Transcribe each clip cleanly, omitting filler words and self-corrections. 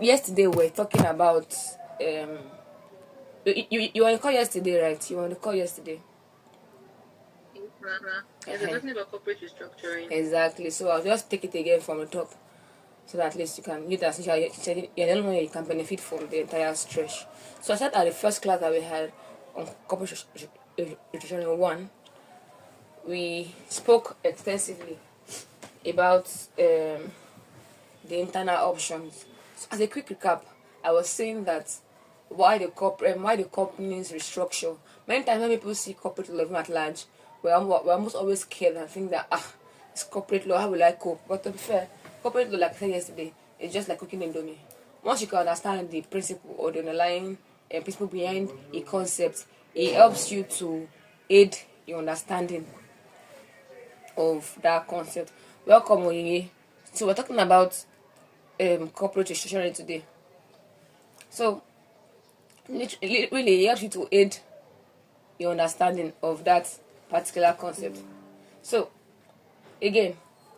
Yesterday we're talking about you were on the call yesterday, right? You were on the call yesterday. Yes, we're talking about corporate restructuring. Exactly. So I'll just take it again from the top, so that at least you can you that you're the only one you can benefit from the entire stretch. So I said at the first class that we had on corporate restructuring one, we spoke extensively about the internal options. So as a quick recap, I was saying that why the companies restructure. Many times when people see corporate law even at large, we're almost always scared and think that it's corporate law, how will I cope? But to be fair, corporate law, like I said yesterday, is just like cooking indomie. Once you can understand the principle or the underlying principle behind a concept, it helps you to aid your understanding of that concept. Welcome, Oyeye. So we're talking about corporate restructuring today. So really, it helps you to aid your understanding of that particular concept. So again,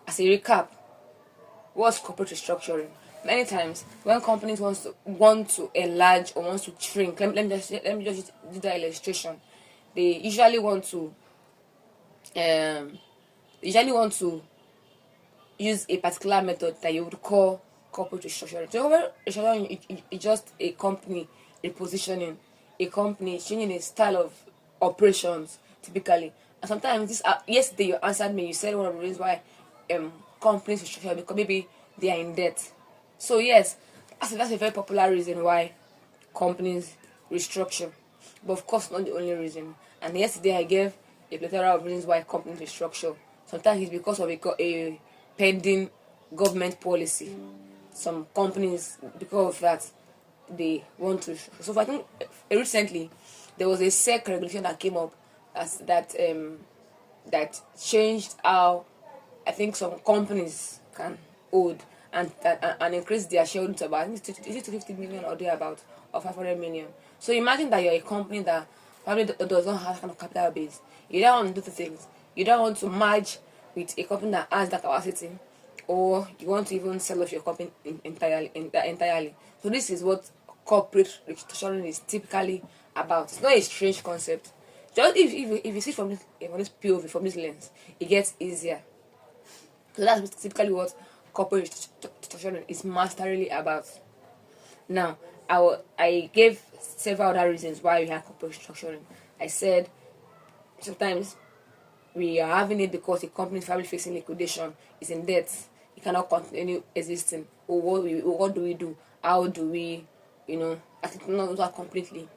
as a recap, what's corporate restructuring? Many times when companies want to enlarge or wants to shrink, let me just do that illustration. They usually want to um usually want to use a particular method that you would call corporate restructuring. So corporate restructuring is just a company repositioning, a company changing its style of operations typically. And sometimes this yesterday you answered me. You said one of the reasons why companies restructure because maybe they are in debt. So yes, that's a very popular reason why companies restructure. But of course, not the only reason. And yesterday I gave a plethora of reasons why companies restructure. Sometimes it's because of a pending government policy. Some companies, because of that, they want to. So I think recently there was a SEC regulation that came up as that changed how I think some companies can hold and increase their shareholding to about, I think it's 50 million or thereabout, or 500 million. So imagine that you're a company that probably does not have that kind of capital base. You don't want to do the things. You don't want to merge with a company that has that capacity, or you want to even sell off your company entirely. So this is what corporate restructuring is typically about. It's not a strange concept. Just if you see from this POV, from this lens, it gets easier. So that's typically what corporate restructuring is masterly about. Now, I gave several other reasons why we have corporate restructuring. I said sometimes we are having it because the company is probably facing liquidation, is in debt, it cannot continue existing. Or what do we do? How do we, I think not completely.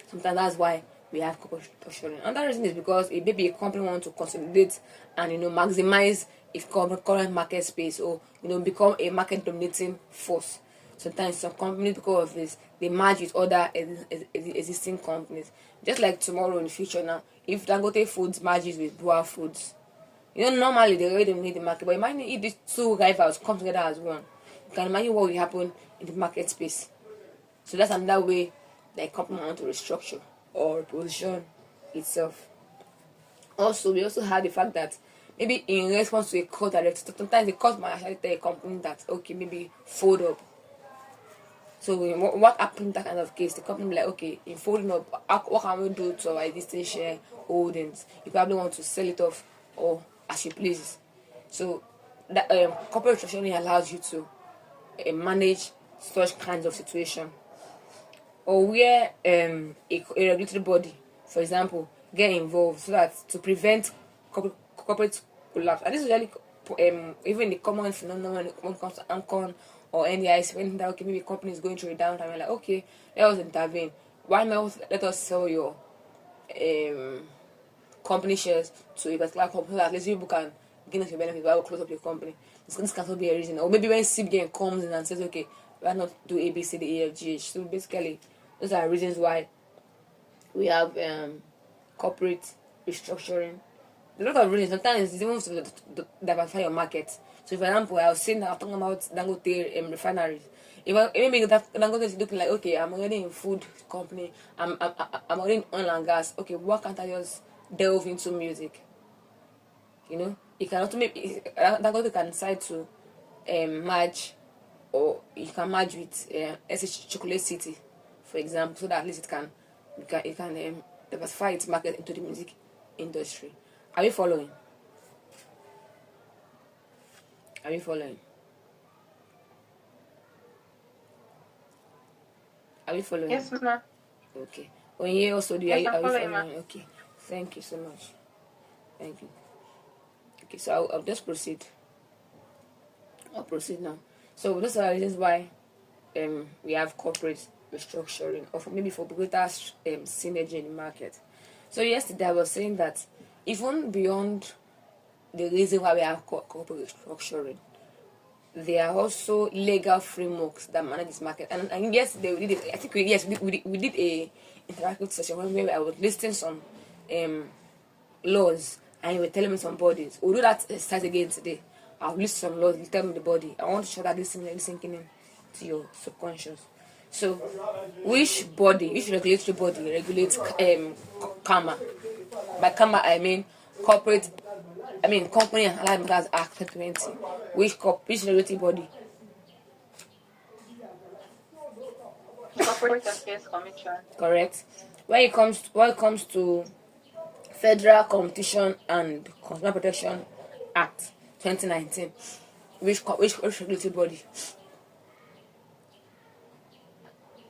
Sometimes that's why we have corporate restructuring. Another reason is because maybe a company wants to consolidate and maximize its current market space, or become a market dominating force. Sometimes some companies, because of this, they merge with other existing companies. Just like tomorrow in the future now, if Dangote Foods merges with Boa Foods, normally they already dominate the market. But imagine if these two rivals come together as one. You can imagine what will happen in the market space. So that's another way that a company want to restructure or reposition itself. Also, we also had the fact that maybe in response to a call directive, sometimes the court might actually tell a company that okay, maybe fold up. So what happened in that kind of case? The company be like, okay, in folding up, what can we do to our existing share holdings? You probably want to sell it off or as you please. So that corporate restructuring allows you to manage such kinds of situation, or where a regulatory body, for example, get involved so that to prevent corporate collapse. And this is really even the common phenomenon when it comes to Ancon or NDIC, when that okay, maybe a company is going through a downtime, we're like, okay, let us intervene. Why not let us sell your um company shares to a particular company so that at least people can gain us your benefit while we close up your company. This can also be a reason. Or maybe when CBN comes in and says, okay, why not do A, B, C, D, E, F, G, H. So basically, those are reasons why we have corporate restructuring. A lot of reasons. Sometimes it's even to diversify your market. So, for example, I was saying that I'm talking about Dangote refineries. Maybe Dangote is looking like, okay, I'm already in food company. I'm already in oil and gas. Okay, why can't I just delve into music? You can also maybe Dangote can decide to merge or you can merge with SH Chocolate City, for example, so that at least it can diversify its market into the music industry. Are you following? Are you following? Are you following? Yes, ma'am. Okay. On here also, Yes, I'm are you following, ma'am. following? Okay. Thank you so much. Thank you. Okay, so I'll just proceed. I'll proceed now. So those are the reasons why we have corporate restructuring, or maybe for greater synergy in the market. So yesterday I was saying that even beyond the reason why we have corporate restructuring, there are also legal frameworks that manage this market. And yesterday we did it. I think we did a interactive session where I was listing some laws, and you were telling me some bodies. We'll do that exercise again today. I'll list some laws, you tell me the body. I want to show that this thing is sinking in to your subconscious. So, which regulatory body regulates karma? By karma, I mean Company and Allied Matters Act 2020. Which regulatory body? Corporate Affairs Commission. Correct. When it comes to Federal Competition and Consumer Protection Act 2019, which regulatory body?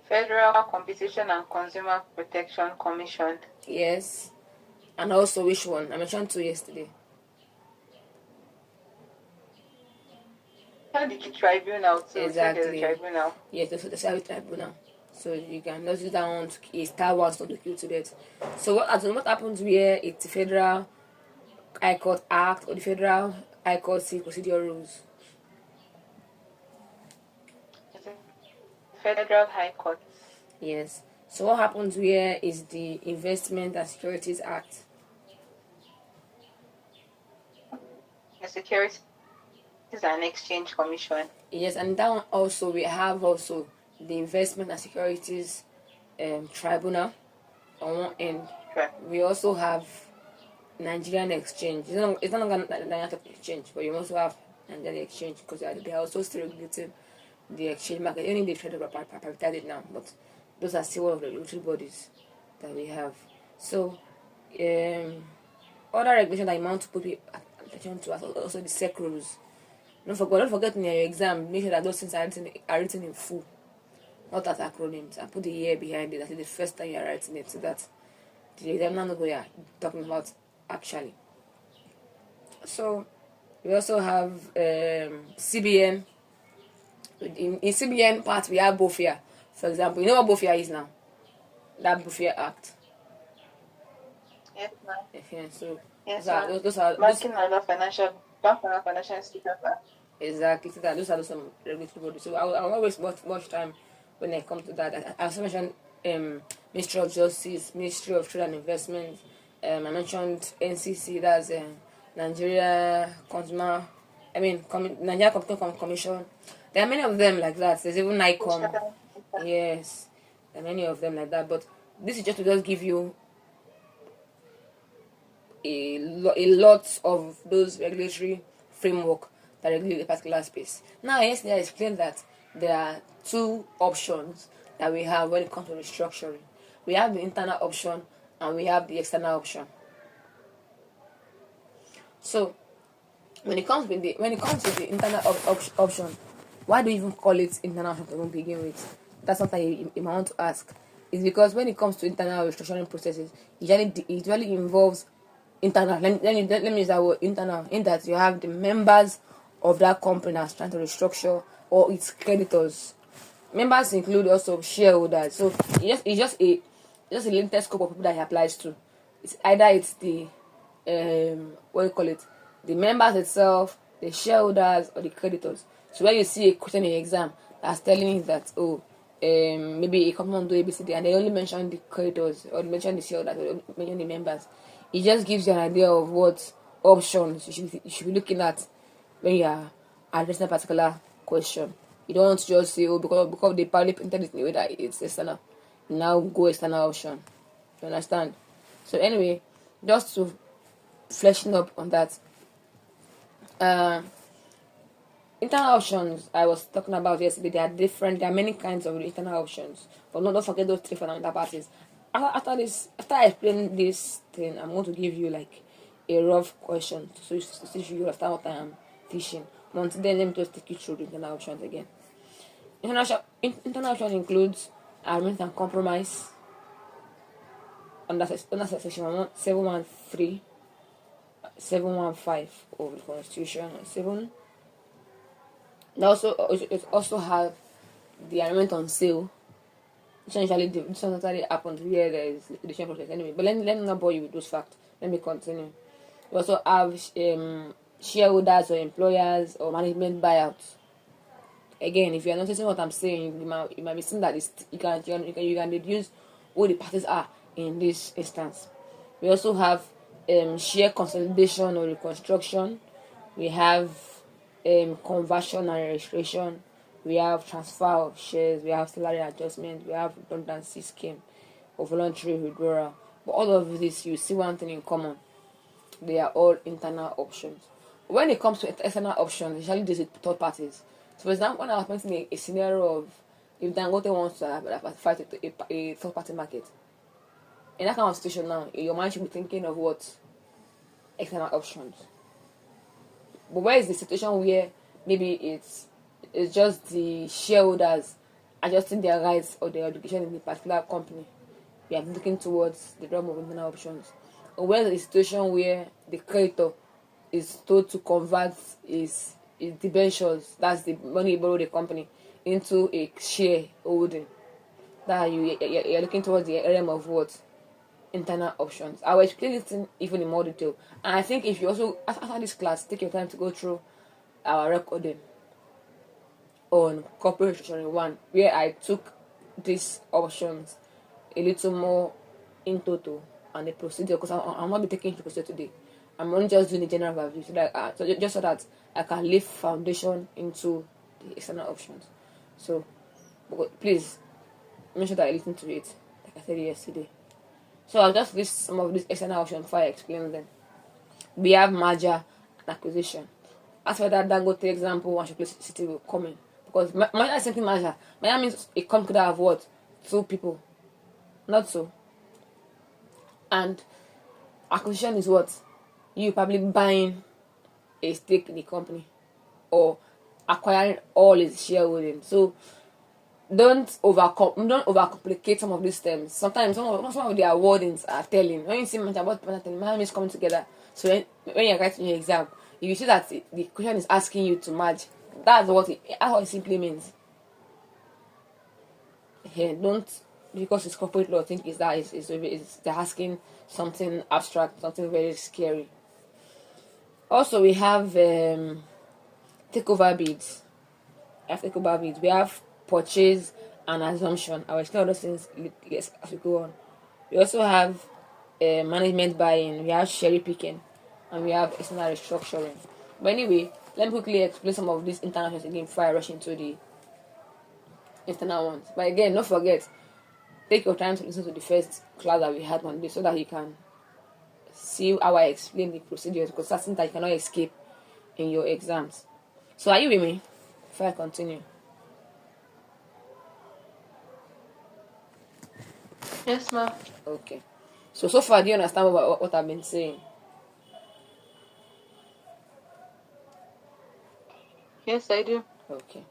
Federal Competition and Consumer Protection Commission. Yes. And also which one? I mentioned two yesterday. The tribunal too. Exactly. The tribunal. Yes, the tribunal. So you can just use that one to start one to kill to death. So what happens where it's the Federal High Court Act or the Federal High Court Procedure Rules? Federal High Court. Yes. So what happens where is the Investment and Securities Act? The Securities and Exchange Commission. Yes, and that one also we have also the Investment and Securities Tribunal on one end. Right. We also have Nigerian Exchange. It's not Nigerian Exchange, but you also have Nigerian Exchange because they are also still regulating the exchange market. Only the Federal privatized it now, but those are still one of the regulatory bodies that we have. So, other regulation that you want to put attention to are also the SEC rules. Don't forget in your exam, make sure that those things are written in full, not as acronyms, and put the year behind it. That is the first time you are writing it, so that the examiner knows what you are talking about actually. So, we also have CBN. In CBN part, we have BOFIA. For example, you know what BOFIA is now? That BOFIA Act. Yes, ma'am. Yeah, so Yes, those are Banking and Financial Institutions. exactly. So those are some regulatory bodies. So I will always much time when it comes to that. I also mentioned Ministry of Justice, Ministry of Trade and Investment. I mentioned NCC, that's Nigeria Nigeria Competition Commission. There are many of them like that. There's even NICOM. Yes, there are many of them like that. But this is just to give you a lot of those regulatory framework that regulate a particular space. Now, yesterday I explained that there are two options that we have when it comes to restructuring. We have the internal option and we have the external option. So, when it comes to the internal option, why do you even call it internal option to begin with? That's something you might want to ask. It's because when it comes to internal restructuring processes, it usually involves internal. Let me use that word, internal, in that you have the members of that company that's trying to restructure or its creditors. Members include also shareholders. So it's just a limited scope of people that it applies to. It's either the the members itself, the shareholders, or the creditors. So when you see a question in the exam that's telling you that maybe a company will do ABCD and they only mention the creditors or mention the shareholders or mention the members, it just gives you an idea of what options you should be looking at when you are addressing a particular question. You don't want to just say, because they probably printed it in the way that it's external. Now go external option. You understand? So anyway, just to fleshing up on that, internal options I was talking about yesterday, they are different. There are many kinds of internal options, but don't forget those three fundamental parties. After I explain this thing, I'm going to give you like a rough question so you understand what I am teaching. But until then, let me just take you through the internal options again. Internal options includes agreement and compromise under section 713, 715 of the Constitution, and 7. It also have the agreement on sale. Essentially, this necessarily happens where there is liquidation process anyway. But let me not bore you with those facts. Let me continue. We also have shareholders or employers or management buyouts. Again, if you are noticing what I'm saying, you might be seeing that you can deduce who the parties are in this instance. We also have share consolidation or reconstruction. We have conversion and registration. We have transfer of shares. We have salary adjustment. We have redundancy scheme or voluntary withdrawal. But all of this, you see one thing in common: they are all internal options. When it comes to external options, usually this is third parties. So, for example, when I was painting a scenario of if Dangote wants to fight a third party market, in that kind of situation now, your mind should be thinking of what external options. But where is the situation where maybe it's just the shareholders adjusting their rights or their obligation in a particular company? We are looking towards the realm of internal options. Or where is the situation where the creditor is told to convert his debentures, that's the money he borrowed the company, into a share holding? That you're looking towards the realm of what? Internal options. I will explain this thing even in more detail. And I think if you also, after this class, take your time to go through our recording on corporate restructuring 1, where I took these options a little more in total and the procedure, because I'm not be taking the procedure today. I'm only just doing a general review so that I can lay foundation into the external options. So please make sure that I listen to it, like I said yesterday. So I'll just list some of these external options before I explain them. We have merger and acquisition. As for that Dangote example, one City will come in, because merger is simply merger. Merger means a company that have what? 2 people. Not so. And acquisition is what? You probably buying a stake in the company or acquiring all its shareholding. So don't overcomplicate some of these terms. Sometimes some of their wordings are telling. When you see much about management is coming together, so when you're writing your exam, if you see that the question is asking you to merge, that's what it simply means. Here, don't, because it's corporate law, think they're asking something abstract, something very scary. Also, we have takeover bids. We have purchase and assumption. I will explain all those things as we go on. We also have management buy-in. We have cherry picking, and we have external restructuring. But anyway, let me quickly explain some of these internal options again before I rush into the external ones. But again, don't forget, take your time to listen to the first class that we had on this so that you can see how I explain the procedures, because that's something that you cannot escape in your exams. So are you with me before I continue? Yes, ma'am. Okay. So far, do you understand what I've been saying? Yes, I do. Okay.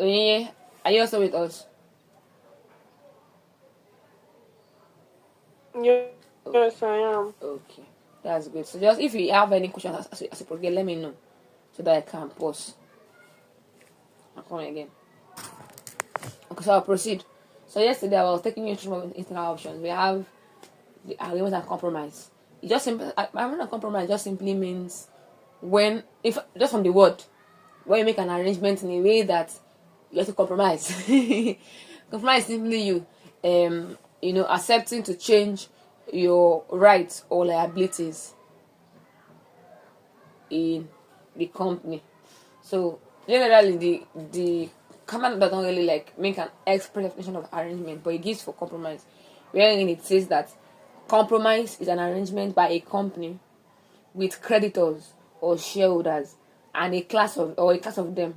Onyinye, are you also with us? Yes, I am. Okay. That's good. So just if you have any questions as you progress, let me know so that I can pause. I'll come again. Okay, so I'll proceed. So yesterday I was taking you through some internal options. We have the agreement and compromise. It just agreement and compromise just simply means if just from the word, when you make an arrangement in a way that you have to compromise. Compromise is simply you accepting to change your rights or liabilities in the company. So generally the command doesn't really like make an express definition of arrangement, but it gives for compromise, wherein it says that compromise is an arrangement by a company with creditors or shareholders and a class of them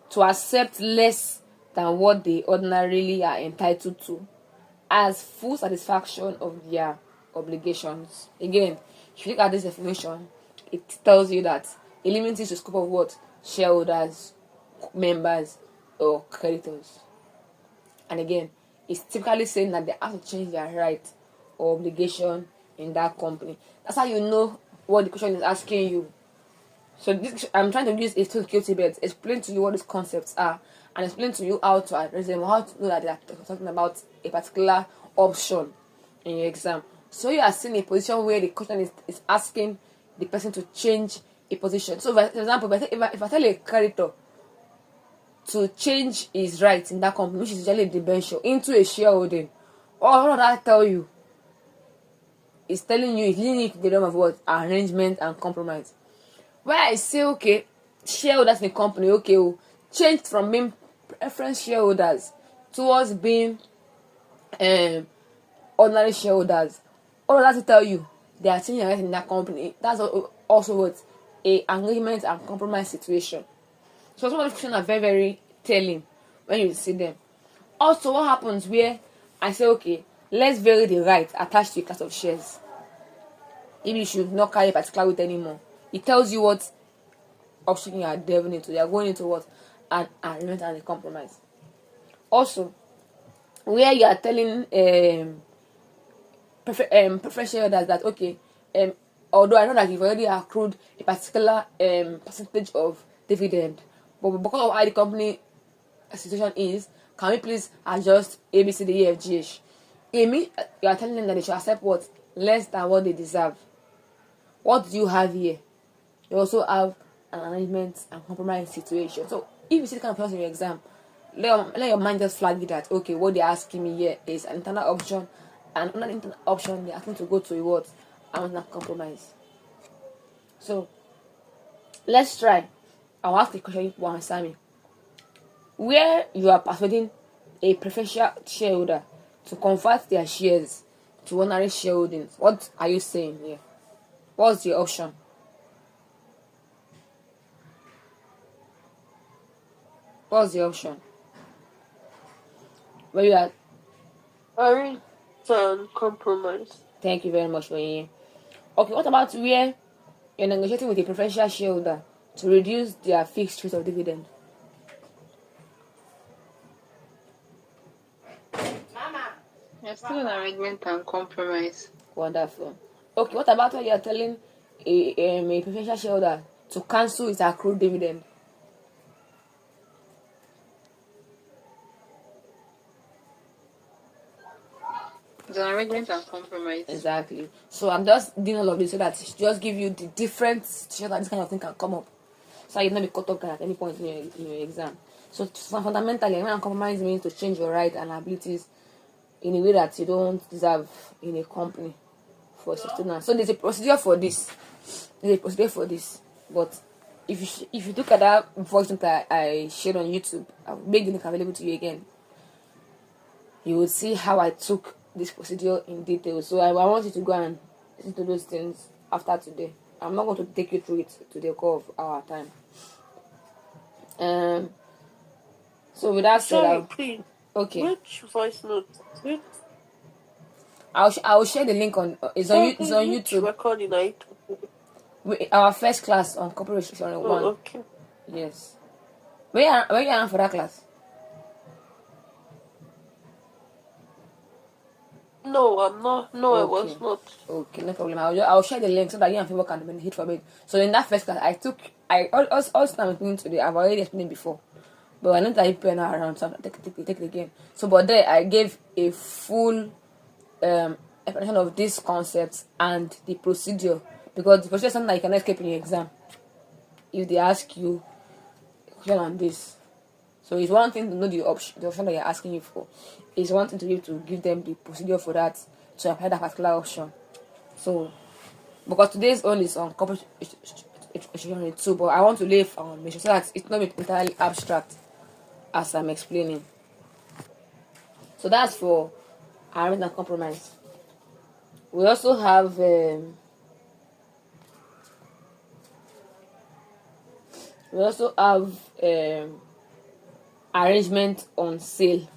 to accept less than what they ordinarily are entitled to as full satisfaction of their obligations. Again, if you look at this definition, it tells you that it limits the scope of what shareholders, members, or creditors. And again, it's typically saying that they have to change their right or obligation in that company. That's how you know what the question is asking you. So this, I'm trying to use a security bit, explain to you what these concepts are, and explain to you how to address them, how to know that they are talking about a particular option in your exam. So you are seeing a position where the question is asking the person to change a position. So, for example, if I tell a creditor to change his rights in that company, which is usually a debenture, into a shareholding, what does that tell you? It's telling you, it's leading you to the realm of what? Arrangement and compromise. Where I say, okay, shareholders in the company, okay, changed from being preference shareholders towards being ordinary shareholders. All of that to tell you they are changing right in that company. That's also what a arrangement and compromise situation. So some of the questions are very, very telling when you see them. Also, what happens where I say, okay, let's vary the right attached to a class of shares. If you should not carry a particular weight anymore, it tells you what option you are delving into. You are going into what? An arrangement and a compromise. Also, where you are telling preference shareholders that, okay, although I know that you've already accrued a particular percentage of dividend, but because of how the company situation is, can we please adjust A, B, C, D, E, F, G, H? Amy, you are telling them that they should accept what? Less than what they deserve. What do you have here? You also have an arrangement and compromise situation. So if you see the kind of person in your exam, let your mind just flag it that, okay, what they're asking me here is an internal option, and another internal option they're asking to go to a what? Another compromise. So let's try. I'll ask the question you want to answer me. Where you are persuading a preferential shareholder to convert their shares to ordinary shareholdings, what are you saying here? What's the option? What's the option? Where you are? Arrange and compromise. Thank you very much for you. Okay, what about where you're negotiating with a preferential shareholder to reduce their fixed rate of dividend? There's still an arrangement and compromise. Wonderful. Okay, what about when you're telling a preferential shareholder to cancel its accrued dividend? It's an arrangement and compromise. Exactly. So I'm just doing all of this so that it just give you the different situations that this kind of thing can come up, so you not be caught up at any point in your exam. So fundamentally, when I compromise means to change your rights and abilities in a way that you don't deserve in a company for sustenance. So there's a procedure for this. But if you look at that voice note that I shared on YouTube, I'll make the link available to you again. You will see how I took this procedure in detail. So I want you to go and listen to those things after today. I'm not going to take you through it to the core of our time. So with that said, Sorry, please. okay. Which voice note? Which? I'll share the link on. It's on YouTube. Recording I Our first class on corporate restructuring 1. okay. Yes. Where you are for that class? No, I'm not. No, Okay. I was not. Okay, no problem. I'll share the link so that you and people can benefit from it. So in that first class, all time explaining today. I've already explained before, but I know that people are now around, so I'm take it again. So, but there I gave a full explanation of these concepts and the procedure, because the procedure is something that you cannot escape in your exam if they ask you a question on this. So it's one thing to know the option that you're asking you for. It's one thing to be able to give them the procedure for that to apply that particular option. So, because today's own is on corporate restructuring too, but I want to lay foundation so that it's not entirely abstract as I'm explaining. So that's for arrangement and compromise. We also have arrangement on sale.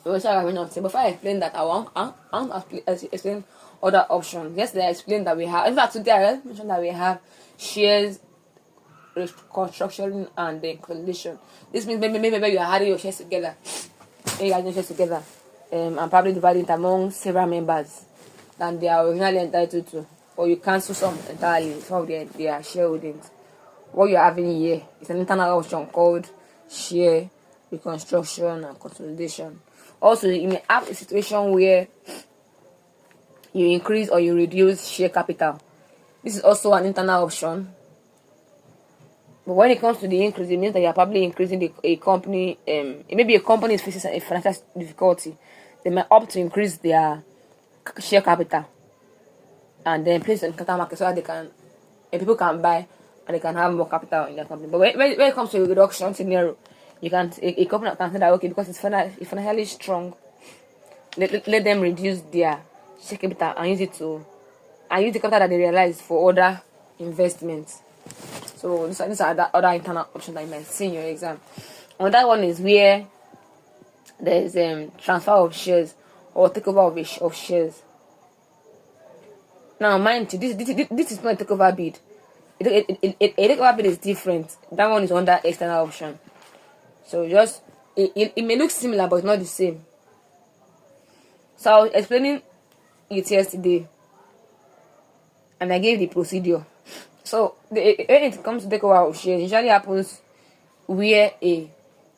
Before I explain that, I want to explain other options. Yesterday I explained that we have, in fact today I mentioned that we have shares, restructuring, and then consolidation. This means maybe you are adding your shares together. Maybe you are adding your shares together, and probably dividing it among several members than they are originally entitled to. Or you cancel some entirely, some of their shareholdings. What you're having here is an internal option called share reconstruction and consolidation. Also, you may have a situation where you increase or you reduce share capital. This is also an internal option. But when it comes to the increase, it means that you're probably increasing a company. It may be a company is facing a financial difficulty. They might opt to increase their share capital and then place it in capital market so that people can buy and they can have more capital in their company. But when it comes to a reduction scenario, you can a company can say that okay, because it's financially strong, let them reduce their share capital and use the capital that they realize for other investments. So these are the other internal options that you might see in your exam. Another one is where there is transfer of shares or takeover of shares. Now, mind you, this is not a takeover bid. A takeover bid is different. That one is under external option. So just it may look similar, but it's not the same. So I was explaining it yesterday, and I gave the procedure. So when it comes to takeover of shares, it usually happens where a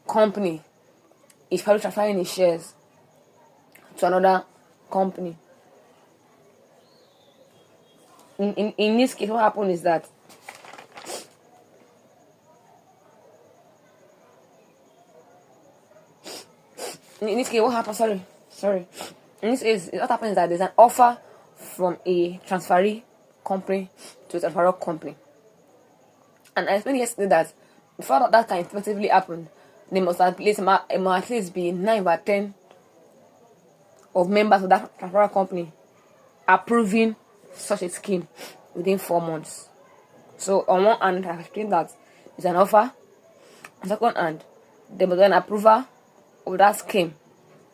company is probably transferring its shares to another company. In this case, what happened is that in this case, what happens? Sorry. In this case, what happens is that there's an offer from a transferee company to a transferor company. And I explained yesterday that before that can effectively happen, there must at least be 9 over 10 of members of that transferor company approving such a scheme within 4 months. So on one hand, I explained that it's an offer. On the second hand, there must be an approval of that scheme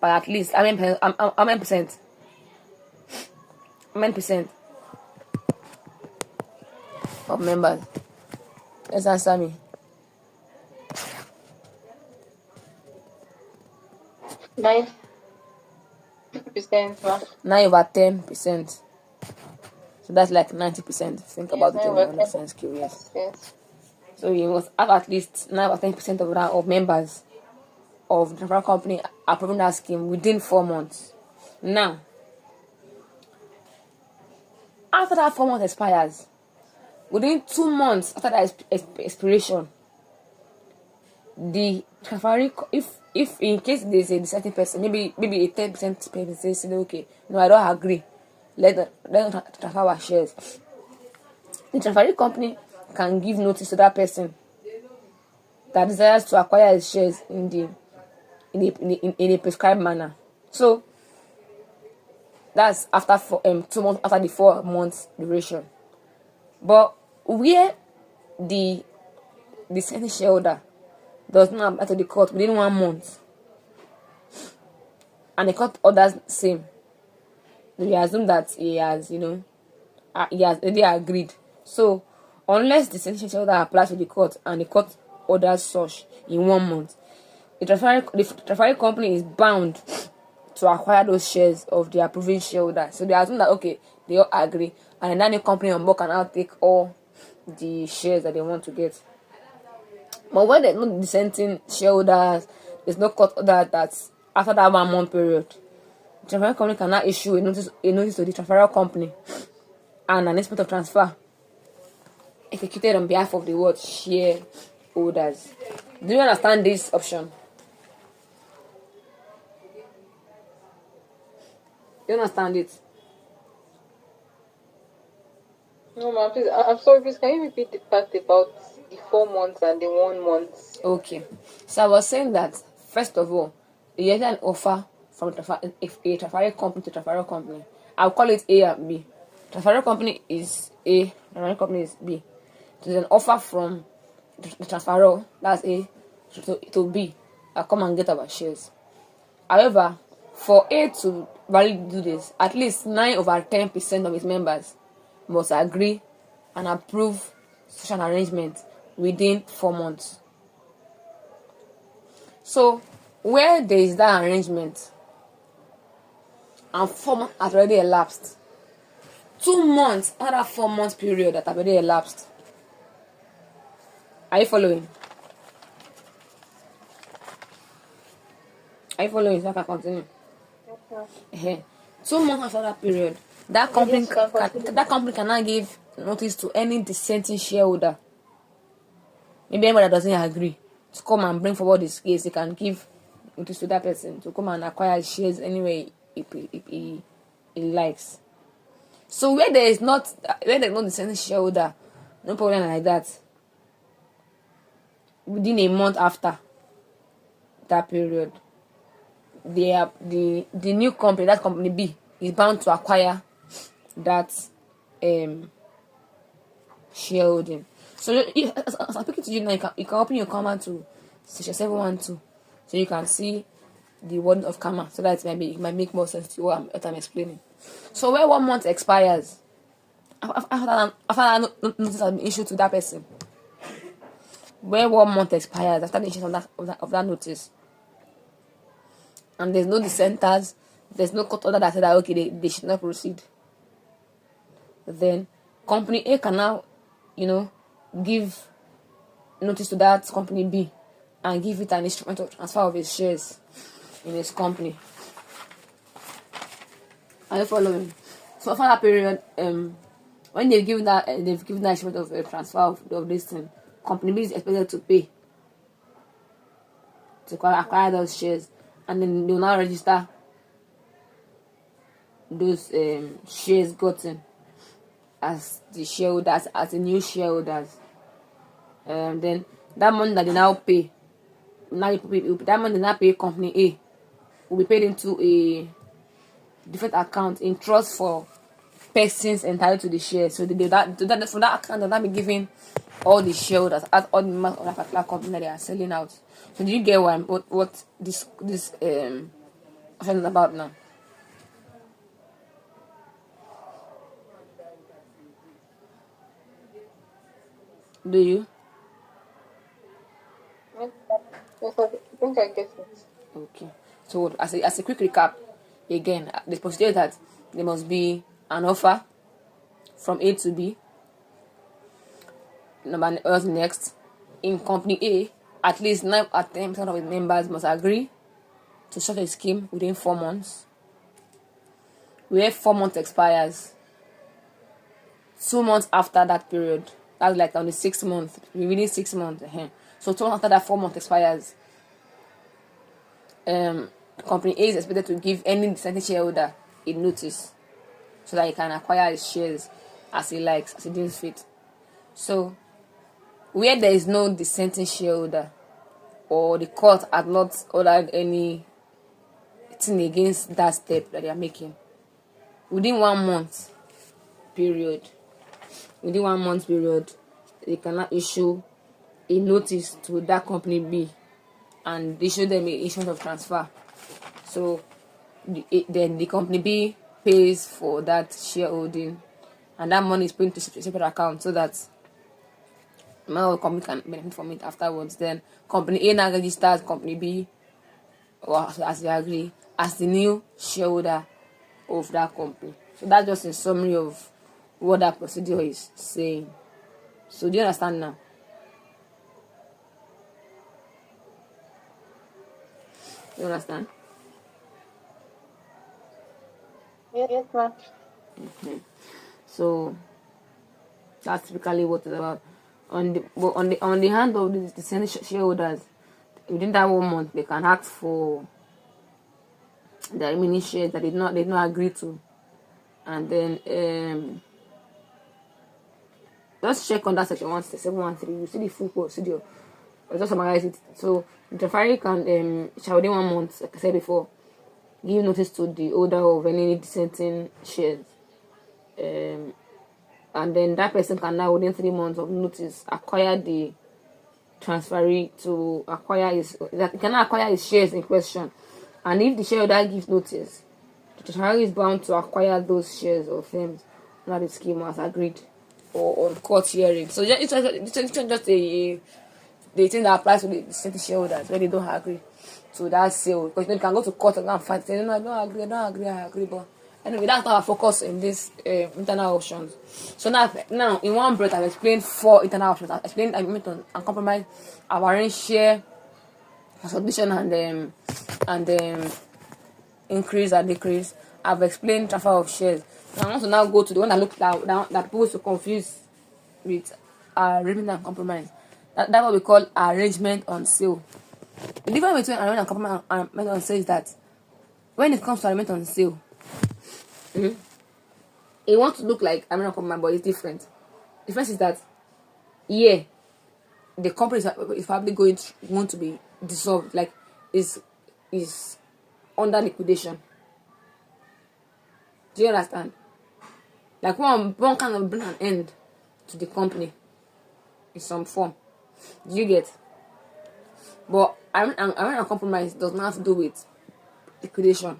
by at least how many percent? How many percent of members? Let's answer me. 9%. 9 over 10%. So that's like 90%. Think about it in one sense, curious. Yes. So you must have at least 9 or 10% of members of the transfer company approving that scheme within 4 months. Now, after that 4 months expires, within 2 months after that expiration, the transferring, if in case there's a dissenting person, maybe a 10% person says, okay, no, I don't agree, let them transfer our shares. The transferring company can give notice to that person that desires to acquire his shares in a prescribed manner. So that's after 2 months after the 4 months duration. But where the dissenting shareholder does not apply to the court within 1 month, and the court orders same, we assume that he has already agreed. So unless the dissenting shareholder applies to the court and the court orders such in 1 month, the transferring company is bound to acquire those shares of the approving shareholder. So they assume that okay, they all agree, and then the company on board can now take all the shares that they want to get. But when there's no dissenting shareholders, there's no court order that after that 1 month period, the transferring company cannot issue a notice to the transferor company and an instrument of transfer executed on behalf of the shareholders. Do you understand this option? You understand it? No, ma'am, please. I'm sorry, please. Can you repeat the part about the 4 months and the 1 month? Okay. So I was saying that first of all, you get an offer from a transferring company to transferor company. I'll call it A and B. Transferor company is A, transferring company is B. So there's an offer from the transferor, that's A, to B, I'll come and get our shares. However, for A to validly do this, at least 9/10% of its members must agree and approve such an arrangement within 4 months. So, where there is that arrangement and 4 months has already elapsed, 2 months out of 4 months period that have already elapsed. Are you following? Are you following? So I can continue. Okay. 2 months after that period, that company cannot give notice to any dissenting shareholder. Maybe anybody that doesn't agree to come and bring forward this case, they can give notice to that person to come and acquire shares anyway he likes. So where there is no dissenting shareholder, no problem like that. Within a month after that period, the new company, that company B, is bound to acquire that shareholding. So as I'm speaking to you now, you can open your comma to section 712, so you can see the word of comma, so that it might make more sense to you what I'm explaining. So where 1 month expires, after that notice has been issued to that person, where 1 month expires after the issue of that notice, and there's no dissenters, there's no court order that said that okay, they should not proceed, then company A can now, give notice to that company B and give it an instrument of transfer of its shares in its company. Are you following? So after that period, when they've given that instrument of transfer of this thing, company B is expected to pay to acquire those shares, and then they will now register those shares gotten as the shareholders, as the new shareholders. Then that money that they now pay, that money they now pay company A will be paid into a different account in trust for persons entitled to the shares. So from that account, they'll now be giving all the shareholders, all the members of that particular company that they are selling out. So do you get what this option is about now? Do you? Yes, I think I get it. Okay. So as a quick recap, again, the procedure is that there must be an offer from A to B. Next, in company A, at least 9/10% of its members must agree to such a scheme within 4 months. Where 4 months expires, 2 months after that period, that's like on the 6th month, within 6 months. So 2 months after that 4 months expires, company A is expected to give any dissenting shareholder a notice so that he can acquire his shares as he likes, as he deems fit. So where there is no dissenting shareholder, or the court has not ordered any thing against that step that they are making, within 1 month period, they cannot issue a notice to that company B and issue them a instrument of transfer. So then the company B pays for that shareholding, and that money is put into a separate account so that my company can benefit from it afterwards. Then company A now registers company B, or as they agree, as the new shareholder of that company. So that's just a summary of what that procedure is saying. So do you understand now? You understand? Yes, ma'am. So that's typically what it's about. On the hand of the dissenting shareholders, within that 1 month, they can ask for the remaining shares that they did not agree to, and then just check on that section 713. You see the full procedure. I'll just summarize it. So the referee can shall within 1 month, like I said before, give notice to the holder of any dissenting shares, and then that person can now within 3 months of notice acquire the transferee to acquire he cannot acquire his shares in question. And if the shareholder gives notice, the transferee is bound to acquire those shares or firms under the scheme as agreed or on court hearing. So it's just the thing that applies to the state shareholders when they don't agree to that sale. Because you can go to court and fight, say, no, I don't agree, I agree. But anyway, that's not our focus in this internal options. So now in one breath, I've explained 4 internal options. I've explained agreement and compromise, I've arranged share consolidation and increase and decrease. I've explained transfer of shares. I want to now go to the one that people used to confuse with arrangement and compromise. That's what we call arrangement on sale. The difference between arrangement and compromise and arrangement on sale is that when it comes to arrangement on sale, it wants to look like arrangement and compromise, but it's different. The difference is that the company is probably going to be dissolved, like is under liquidation. Do you understand? Like one kind of bring an end to the company in some form. Do you get? But a compromise does not have to do with liquidation.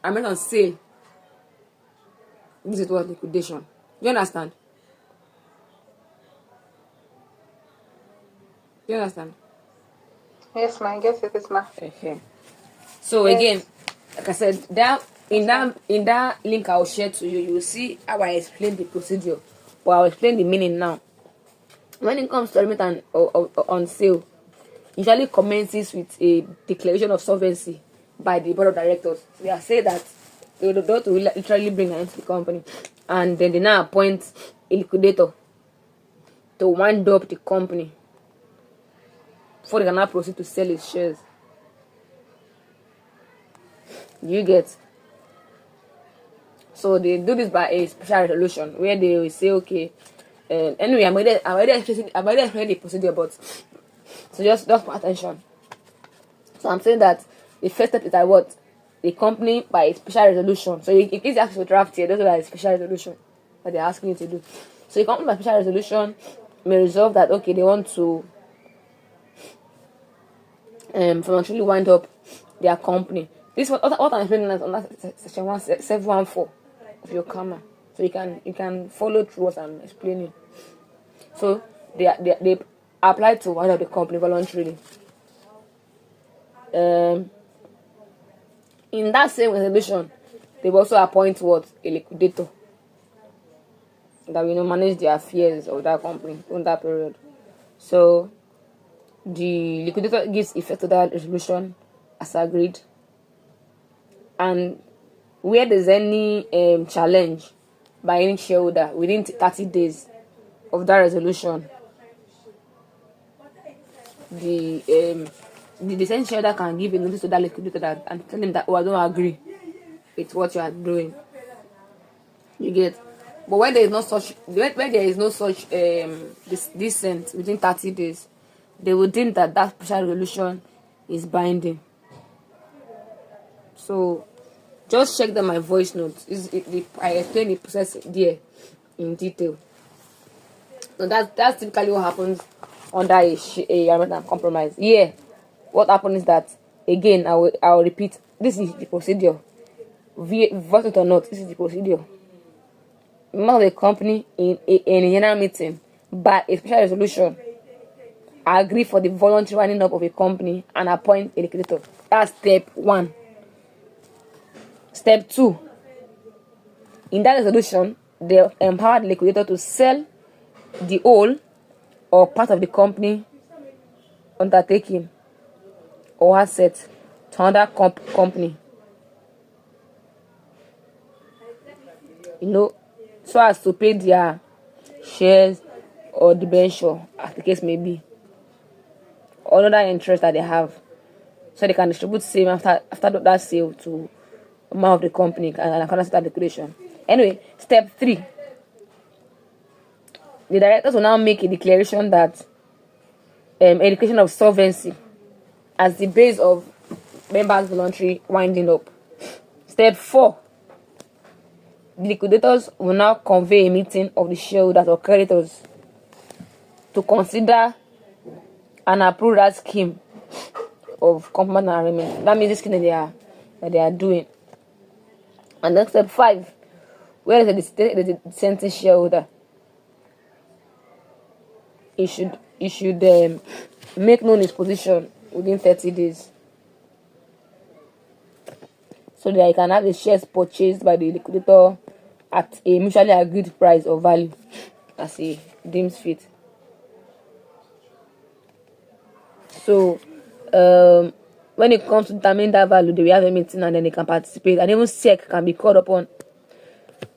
On sale. This is what liquidation. Do you understand? Do you understand? Yes, ma. I guess it is, ma. Okay. So again, like I said, in that link I'll share to you, you will see how I explain the procedure, but I'll explain the meaning now. When it comes to arrangement on sale, usually commences with a declaration of solvency by the board of directors. They are saying that they will literally bring an end to the company, and then they now appoint a liquidator to wind up the company before they can now proceed to sell its shares. You get? So they do this by a special resolution where they will say, okay, anyway, I'm already explaining the procedure, but so just pay attention. So I'm saying that the first step is that what the company by a special resolution. So it is actually draft here. Those are a special resolution that they're asking you to do. So the company by special resolution may resolve that okay, they want to financially wind up their company. This what I'm explaining on that section 714 of your karma. So you can follow through what I'm explaining. So they apply to wind up the company voluntarily. In that same resolution, they will also appoint what a liquidator that will manage the affairs of that company in that period. So the liquidator gives effect to that resolution as agreed, and where there's any challenge by any shareholder within 30 days of that resolution, the same shareholder can give a notice to that liquidator and tell him that I don't agree with what you are doing. You get? But when there is no such dissent within 30 days, they will deem that special resolution is binding. So just check that my voice notes I explain the process there in detail. So that's typically what happens under a arrangement and compromise. What happens is that again I will repeat. This is the procedure. Vote it or not, this is the procedure. Member of the company in a general meeting by a special resolution agree for the voluntary winding up of a company and appoint a liquidator. That's step 1. Step 2. In that resolution, they empower the liquidator to sell the whole or part of the company undertaking or asset to another company. So as to pay their shares or debenture, as the case may be, or other interest that they have, so they can distribute same after that sale to a member of the company and can start liquidation. Anyway, step 3. The directors will now make a declaration that a declaration of solvency as the base of members' voluntary winding up. Step 4. The liquidators will now convey a meeting of the shareholders or creditors to consider and approve that scheme of compromise and arrangement. That means this scheme that they are doing. And then step 5, where is the dissenting shareholder? He should make known his position within 30 days, so that he can have the shares purchased by the liquidator at a mutually agreed price or value as he deems fit. So when it comes to determining that value, they will have a meeting and then they can participate, and even SEC can be called upon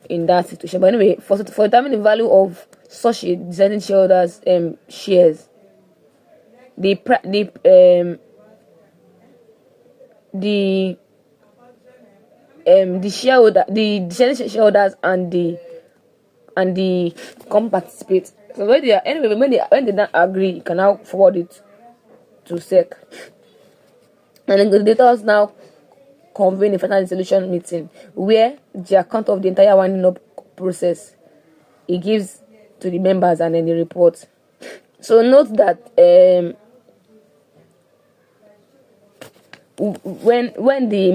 in that situation. But anyway, for determining the value of such a dissenting shareholders' shares, the shareholder, the dissenting shareholders and the company participate. So when they don't agree, you can now forward it to SEC, and the liquidators now convene a final dissolution meeting where the account of the entire winding up process it gives to the members, and then they report. So note that when the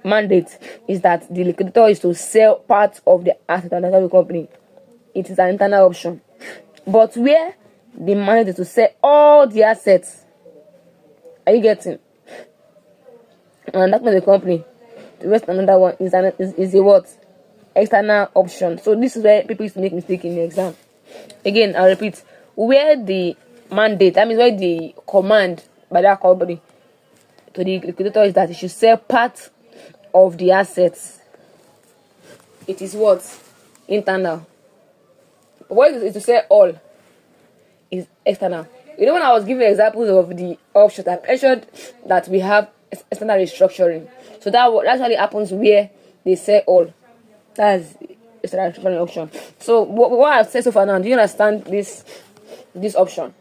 mandate is that the liquidator is to sell part of the asset of the company, it is an internal option. But where the mandate is to sell all the assets, are you getting? And that means the company, the rest another one is a what? External option. So this is where people used to make mistake in the exam. Again, I repeat, where the mandate, that means where the command by that company to the liquidator is that it should sell part of the assets, it is what? Internal. But what is it to sell all? Is external. You know, when I was giving examples of the options, I mentioned that we have external restructuring. So that's what happens where they sell all. That's external restructuring option. So what I've said so far now, do you understand this option?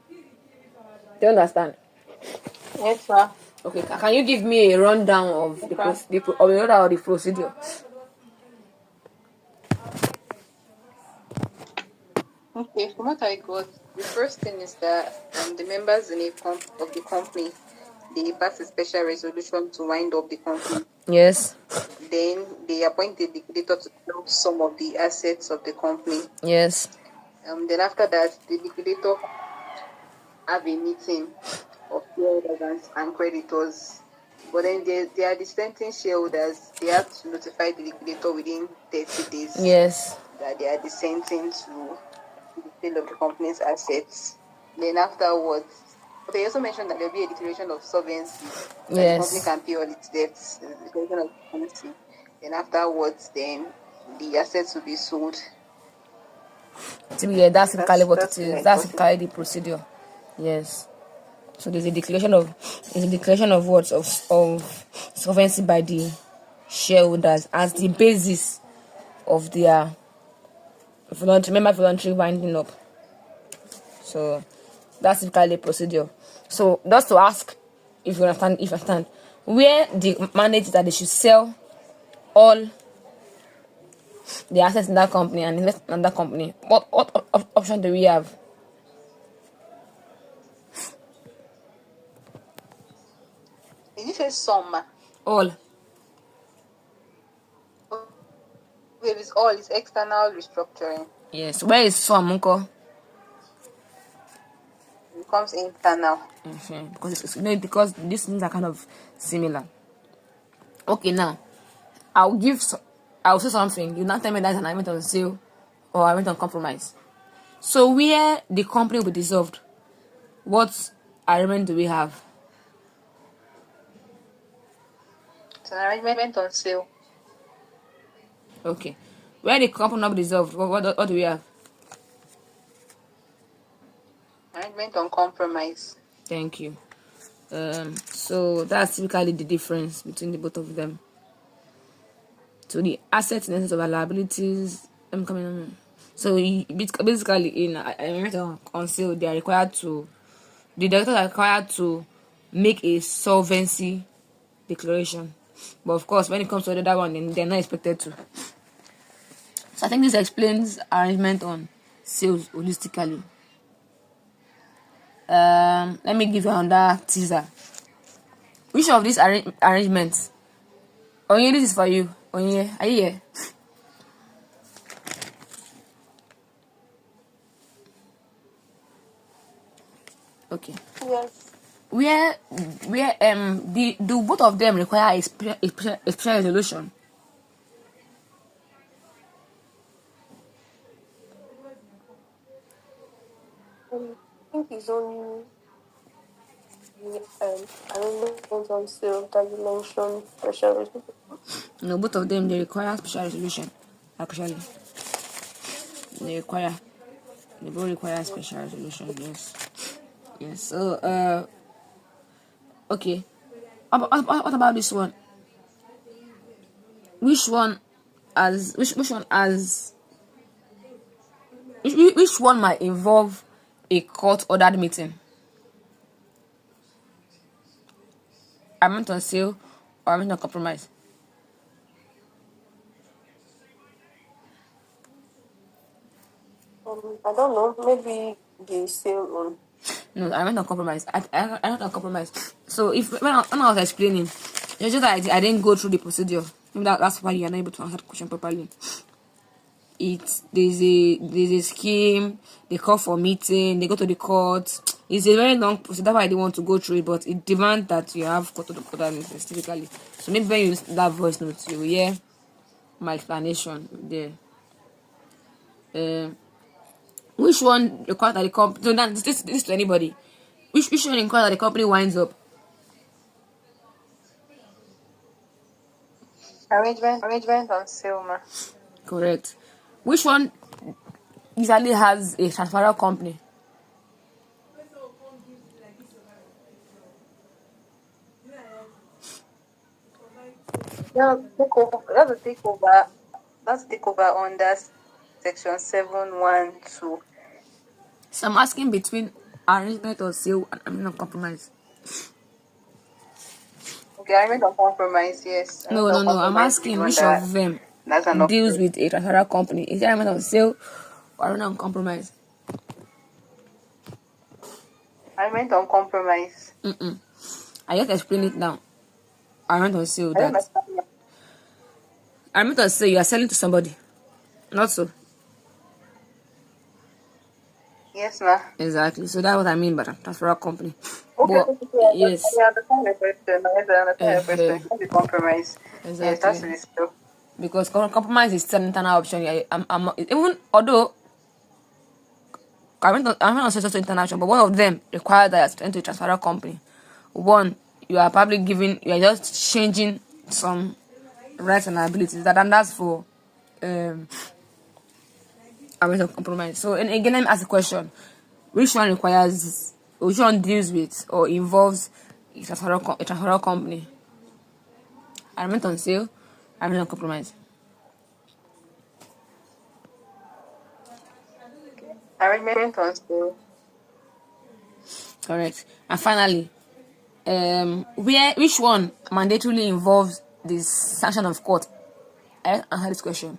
Do you understand? Yes, sir. Okay. Can you give me a rundown of the procedure? Okay, from what I got, the first thing is that the members of the company, they pass a special resolution to wind up the company. Yes. Then they appoint the liquidator to sell some of the assets of the company. Yes. Then after that, the liquidator have a meeting of shareholders and creditors. But then they are dissenting shareholders. They have to notify the liquidator within 30 days. Yes. That they are dissenting to the sale of the company's assets. Then afterwards, but they also mentioned that there will be a declaration of solvency. That the company can pay all its debts. Declaration of solvency. Then afterwards, then the assets will be sold. Yeah, that's typically what it is. That's typically the procedure. Yes. So there's a declaration of what of solvency by the shareholders as the basis of their voluntary winding up. So that's typically the procedure. So just to ask if you understand, where the mandate is that they should sell all the assets in that company and invest in that company, what option do we have? Did you say some? All. Where is all? It's external restructuring. Yes. Where is some, uncle? It becomes internal. Because these things are kind of similar. Okay, now I'll say something. You now tell me that's an agreement on sale or agreement on compromise. So where the company will be dissolved, what arrangement do we have? It's an arrangement on sale. Okay. Where the company will not be dissolved, what do we have? Arrangement on compromise. Thank you. So that's typically the difference between the both of them. So the assets in essence of our liabilities. I'm coming on. So basically, in arrangement on sale, the directors are required to make a solvency declaration. But of course, when it comes to the other one, then they're not expected to. So I think this explains arrangement on sales holistically. Let me give you another teaser. Which of these arrangements? Onye, this is for you. Onye, are you here? Okay. Yes. Where do both of them require a special resolution? I think it's only the arrangements on sale that you mentioned special resolution. No, both of them, they require special resolution. Actually, they both require special resolution. Yes. So okay. What about this one? Which one might involve a court ordered meeting? Agreement on sale or agreement on compromise? I don't know. Maybe the sale on. No, agreement on compromise. I not on compromise. So when I was explaining, it's just that I didn't go through the procedure. Maybe that's why you are not able to answer the question properly. There's a scheme, they call for meeting, they go to the court. It's a very long process. That's why I didn't want to go through it, but it demands that you have court meetings typically. So maybe when you use that voice note, you will hear my explanation there. Which one requires that the company? So that this to anybody. Which one requires that the company winds up? Arrangement on sale, ma. Correct. Which one usually has a transferor company? That's a takeover under section 712. So I'm asking between arrangement or sale and agreement of compromise. Okay, arrangement of compromise, yes. No. I'm asking which of them deals with a transferor company. Is it agreement of sale or agreement of compromise? Arrangement on compromise. I just explain it now. Agreement of sale. I don't That understand. agreement of sale, you are selling to somebody. Not so. Yes, ma. Exactly. So that's what I mean by a transferor company. Okay, But yes. I understand the question. I understand the question. It's not the compromise. Exactly. Yes, that's the still. Because compromise is still an internal option. I'm even although I'm not also international, but one of them requires that you're into a transferor company. One, you are just changing some rights and abilities. That's for agreement of compromise. So and again, let me ask the question: which one deals with or involves a transferor company? Agreement on sale, agreement on compromise. Arrangement on sale. Correct. And finally, which one mandatorily involves the sanction of court? I answer this question.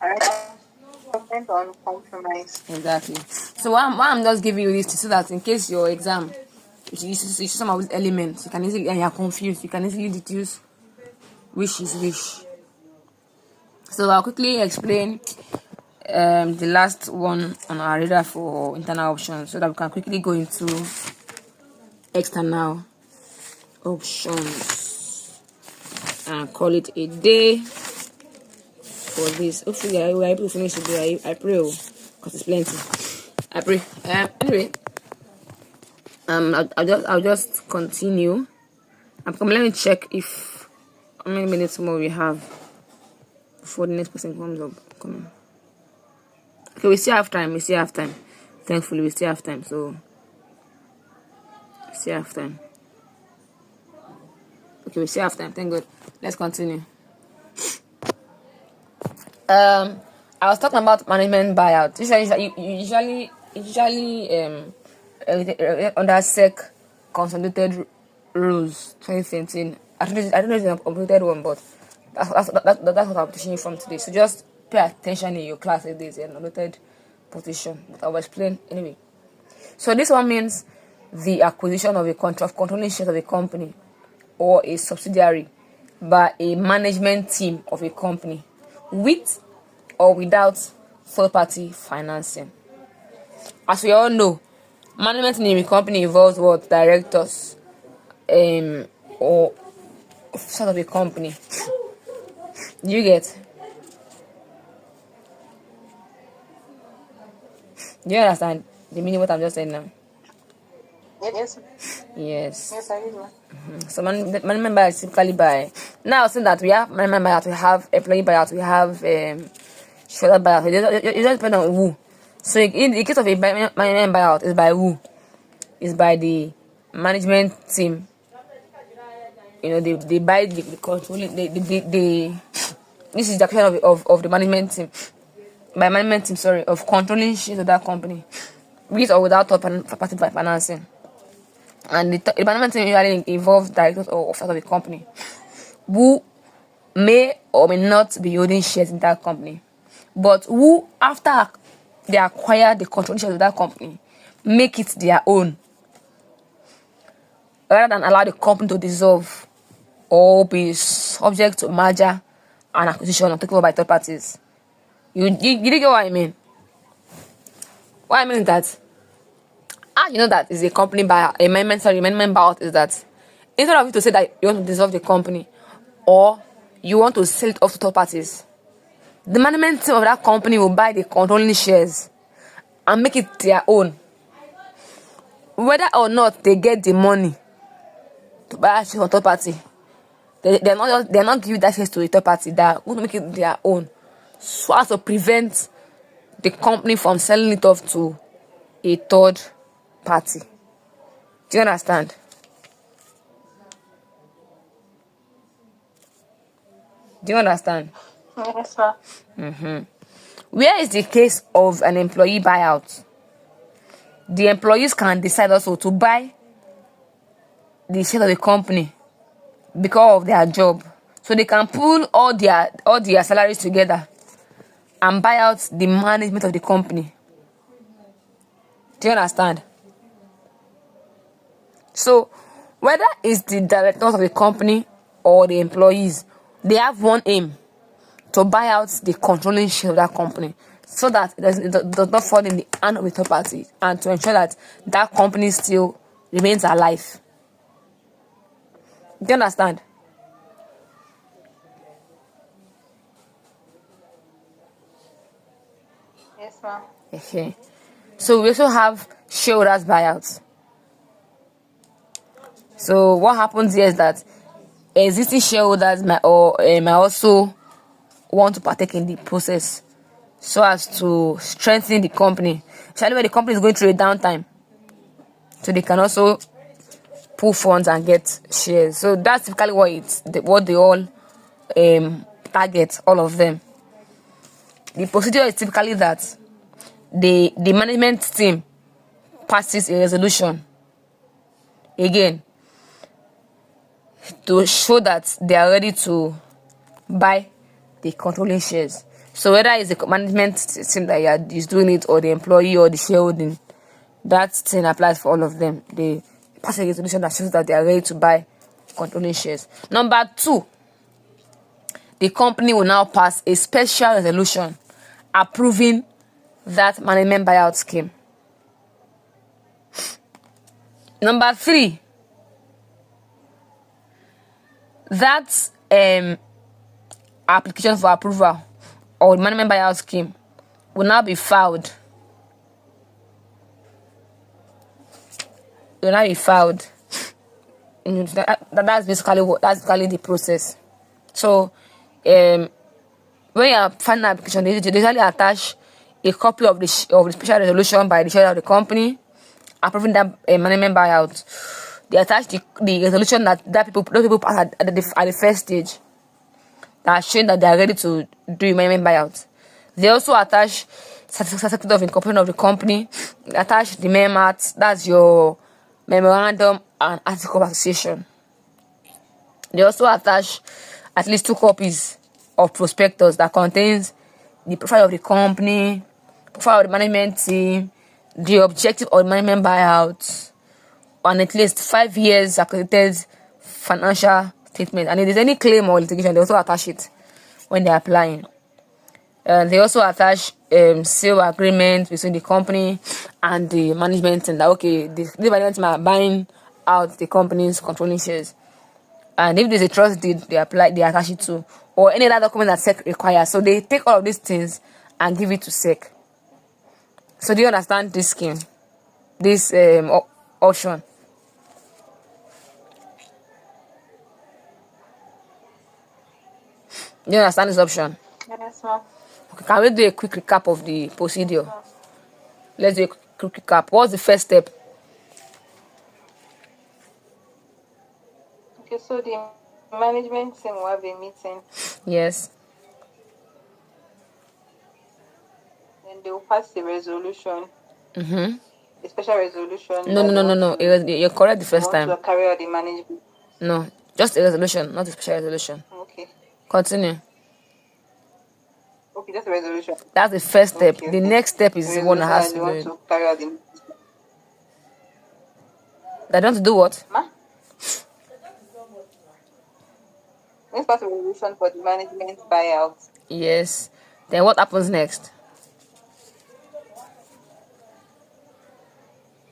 Arrangement on compromise. Exactly. So why I'm just giving you this so that in case your exam, you see some of these elements, you can easily, and you're confused, you can easily deduce which is which. So I'll quickly explain the last one on our radar for internal options so that we can quickly go into external options and call it a day for this. Hopefully I will be able to finish today. I pray because it's plenty. I pray. Anyway, I'll just continue. Let me check if how many minutes more we have before the next person comes up. Come on. Okay, we still have time. Thankfully, we still have time. So, we still have time. Okay, we still have time. Thank God. Let's continue. I was talking about management buyout. Usually under SEC consolidated rules 2017. I don't know if it's an updated one, but that's what I'm teaching you from today. So just pay attention in your class if there's an updated position. But I'll explain anyway. So this one means the acquisition of a controlling shares of a company or a subsidiary by a management team of a company with or without third-party financing. As we all know, management in a company involves what? Directors or officers of a company. You get? Do you understand the meaning of what I'm just saying now? Yes. Yes. Yes, I do. So management buyout is typically by now since that we have management buyout, we have employee buyout, we have shareholder buyout. It just depends on who. So in the case of a management buyout, it's by who? It's by the management team. You know, they buy the controlling the this is the action of the management team. By management team, sorry, of controlling shares of that company, with or without third-party financing. And the management team usually involves directors or officers of the company who may or may not be holding shares in that company, but who, after they acquire the controlling shares of that company, make it their own, rather than allow the company to dissolve or be subject to merger and acquisition or taken over by third parties. You get what I mean? What I mean is that, you know that is a company buyout, amendment buyout is that instead of you to say that you want to dissolve the company or you want to sell it off to third parties, the management team of that company will buy the controlling shares and make it their own. Whether or not they get the money to buy shares from third party, they're not giving that shares to a third party. They're going to make it their own, so as to prevent the company from selling it off to a third party. Do you understand? Do you understand? Yes, sir. Where is the case of an employee buyout? The employees can decide also to buy the share of the company because of their job. So they can pool all their salaries together and buy out the management of the company. Do you understand? So whether it's the directors of the company or the employees, they have one aim: to buy out the controlling share of that company, so that it does not fall in the hand of the third party, and to ensure that that company still remains alive. Do you understand? Yes, ma'am. Okay. So we also have shareholders buyouts. So what happens here is that existing shareholders might also want to partake in the process so as to strengthen the company, especially when the company is going through a downtime. So they can also pull funds and get shares. So that's typically what they all target, all of them. The procedure is typically that the management team passes a resolution again to show that they are ready to buy the controlling shares. So whether it's the management team that is doing it or the employee or the shareholding, that thing applies for all of them. They pass a resolution that shows that they are ready to buy controlling shares. Number 2, the company will now pass a special resolution approving that management buyout scheme. Number 3, that application for approval or management buyout scheme will now be filed. It will now be filed. That's basically the process. So when you are filing an application, they usually attach a copy of the special resolution by the chair of the company approving that management buyout. They attach the resolution that those people pass at the first stage, that are showing that they are ready to do management buyout. They also attach certificate of incorporation of the company. They attach the MEMAT, that's your memorandum, and article of association. They also attach at least 2 copies of prospectus that contains the profile of the company, profile of the management team, the objective of the management buyout, and at least 5 years accredited financial statement. And if there's any claim or litigation, they also attach it when they're applying. They also attach sale agreement between the company and the management team that okay, the management team are buying out the company's controlling shares. And if there's a trust deed, they attach it to, or any other document that SEC requires. So they take all of these things and give it to SEC. So do you understand this scheme, this option? Do you understand this option? Yes, ma'am. Okay, can we do a quick recap of the procedure? Let's do a quick recap. What's the first step? Okay, so the management team will have a meeting. Yes. Then they will pass a resolution. Mm-hmm. A special resolution. No. You're correct the first time. To carry out the management. No, just a resolution, not a special resolution. Okay. Continue. Okay, just a resolution. That's the first step. Okay, the next step is the one that has to do it. To carry out the... They don't do what? Ma? Let's pass a resolution for the management buyout. Yes. Then what happens next?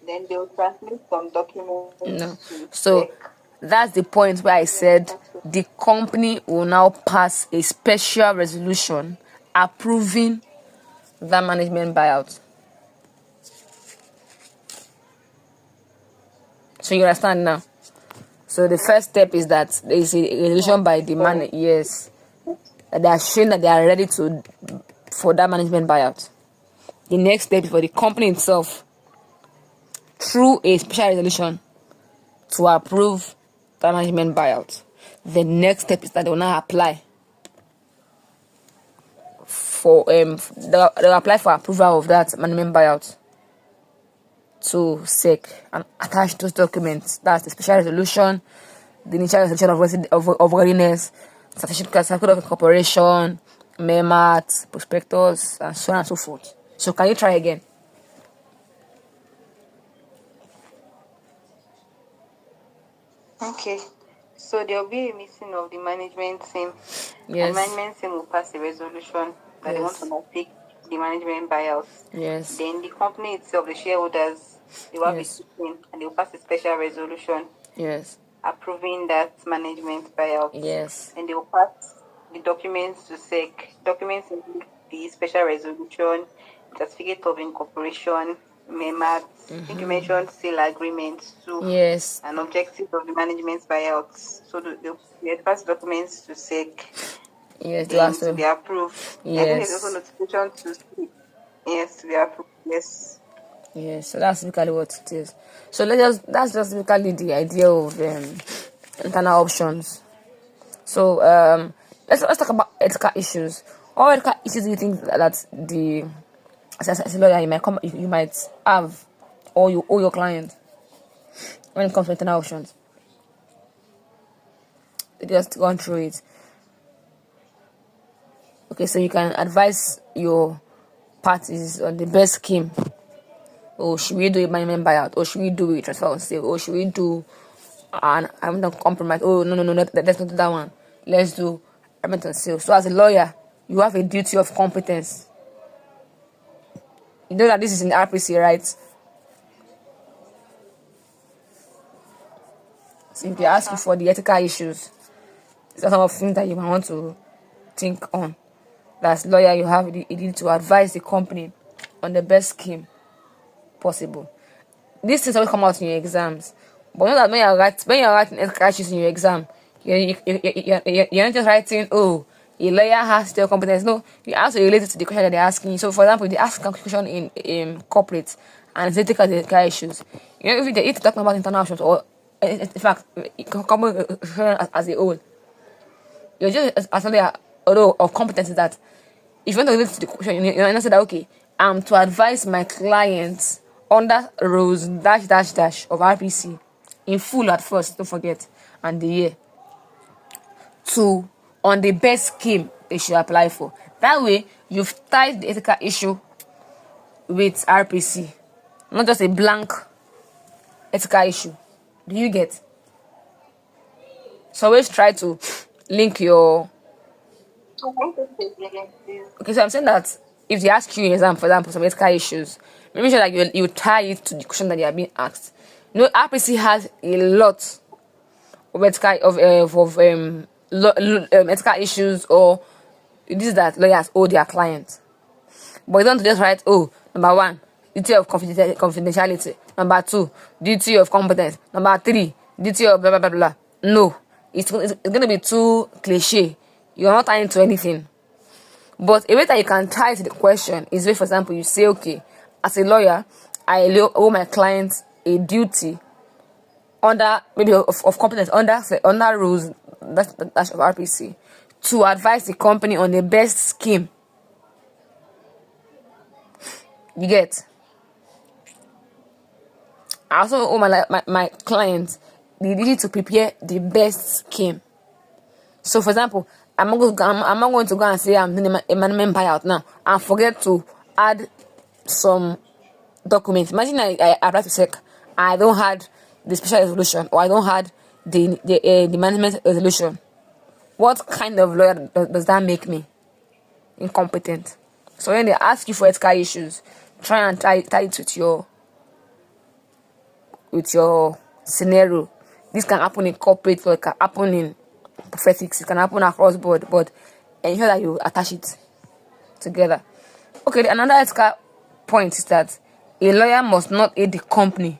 Then they will transmit some documents. No. So that's the point where I said the company will now pass a special resolution approving that management buyout. So you understand now? So the first step is that there is a resolution by the man. Yes, that they are showing that they are ready for that management buyout. The next step is for the company itself, through a special resolution, to approve the management buyout. The next step is that they will now apply for they'll apply for approval of that management buyout to SEC and attach those documents. That's the special resolution, the initial resolution of readiness, certificate of incorporation, MEMAT, prospectus, and so on and so forth. So can you try again? Okay. So there will be a meeting of the management team. Yes. And management team will pass a resolution that they want to not take the management buyout. Yes. Then the company itself, the shareholders, they will have a Yes. meeting and they will pass a special resolution Yes. approving that management buyout. Yes. And they will pass the documents to SEC. Documents include the special resolution, certificate of incorporation, MEMAT. I think you mentioned sale agreements too. Yes. And objective of the management buyouts. So they pass documents to SEC. Yes. To be approved. Yes. I think there's also notification to SEC. Yes, to be approved. Yes. Yes. So that's basically what it is. So that's just basically the idea of internal options. So let's talk about ethical issues. What ethical issues do you think that the as a lawyer you might have or you owe your client when it comes to internal options? Just gone through it. Okay, so you can advise your parties on the best scheme. Or should we do a management buyout? Or should we do a transfer on sale? Or should we do an compromise? Oh no, let's not do that one. Let's do agreement on sale. So as a lawyer, you have a duty of competence. You know that this is in the RPC, right? So if they ask you for the ethical issues, it's some of things that you might want to think on. As lawyer, you have the duty to advise the company on the best scheme possible. These things always come out in your exams. But you know that when you're writing ethical issues in your exam, you're not just writing, oh, a lawyer has their competence. No, you have to relate it to the question that they're asking you. So, for example, if they ask a question in corporate and it's ethical issues, you know, if they talk about internal options or, in fact, corporate as a whole, you're just as something of competence is that if you want to relate to the question, you know, say that okay, to advise my clients under rows dash dash dash of RPC in full at first, don't forget, and the year. 2, on the best scheme they should apply for. That way, you've tied the ethical issue with RPC, not just a blank ethical issue. Do you get? So always try to link your. Okay, so I'm saying that if they ask you in exam, for example, some ethical issues, make sure that you tie it to the question that you are being asked. You know, RPC has a lot of ethical issues, or this is that lawyers owe their clients. But you don't just write, number 1, duty of confidentiality. Number 2, duty of competence. Number 3, duty of blah blah blah blah. No, it's going to be too cliche. You're not tying to anything. But a way that you can tie to the question is where, for example, you say, okay, as a lawyer, I owe my client a duty under maybe of competence under rules that's of RPC to advise the company on the best scheme. You get? I also owe my client the duty to prepare the best scheme. So, for example, I'm not going to go and say I'm doing a management buyout now and forget to add some documents. Imagine I apply to SEC, I don't have the special resolution, or I don't have the management resolution. What kind of lawyer does that make me? Incompetent. So when they ask you for ethical issues, try and tie it with your scenario. This can happen in corporate, or it can happen in prophetics, it can happen across board, but ensure that you attach it together. Okay, another ethical point is that a lawyer must not aid the company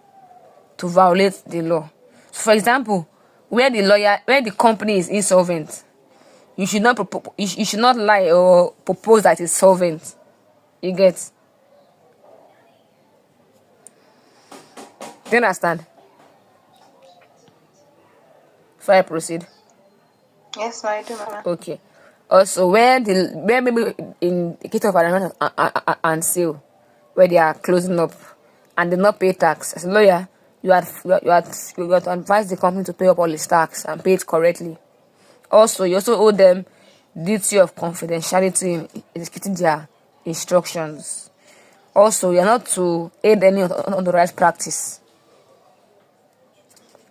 to violate the law. So, for example, where the company is insolvent, you should not lie or propose that it's solvent. You get? Do you understand? Before I proceed. Yes, I do, Mama. Okay. Also, where maybe in the case of arrangement and sale, where they are closing up and they not pay tax, as a lawyer, you have to advise the company to pay up all its tax and pay it correctly. Also, you also owe them duty of confidentiality in executing their instructions. Also, you are not to aid any unauthorized practice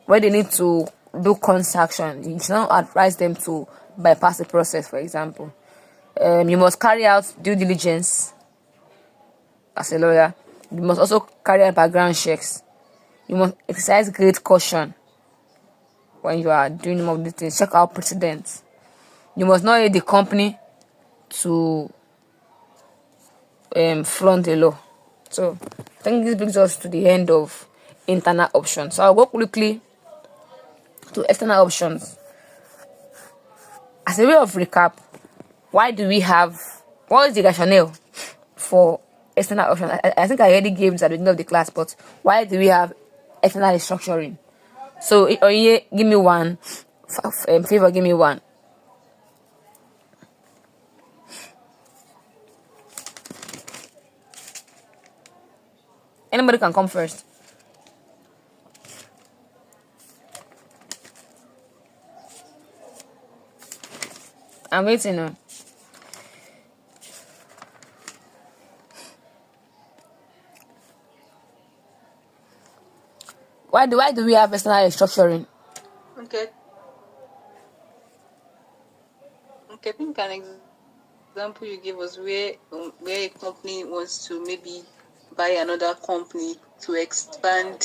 where they need to do transaction. You should not advise them to bypass the process, for example. You must carry out due diligence as a lawyer. You must also carry out background checks. You must exercise great caution when you are doing all these things. Check out precedents. You must not aid the company to flaunt the law. So I think this brings us to the end of internal options. So I'll go quickly to external options. As a way of recap, what is the rationale for external options? I think I already gave this at the beginning of the class, but why do we have external restructuring? So, Oye, give me one. Favor, give me one. Anybody can come first. I'm waiting now. Why do we have external restructuring? Okay, I think an example you gave was where a company wants to maybe buy another company to expand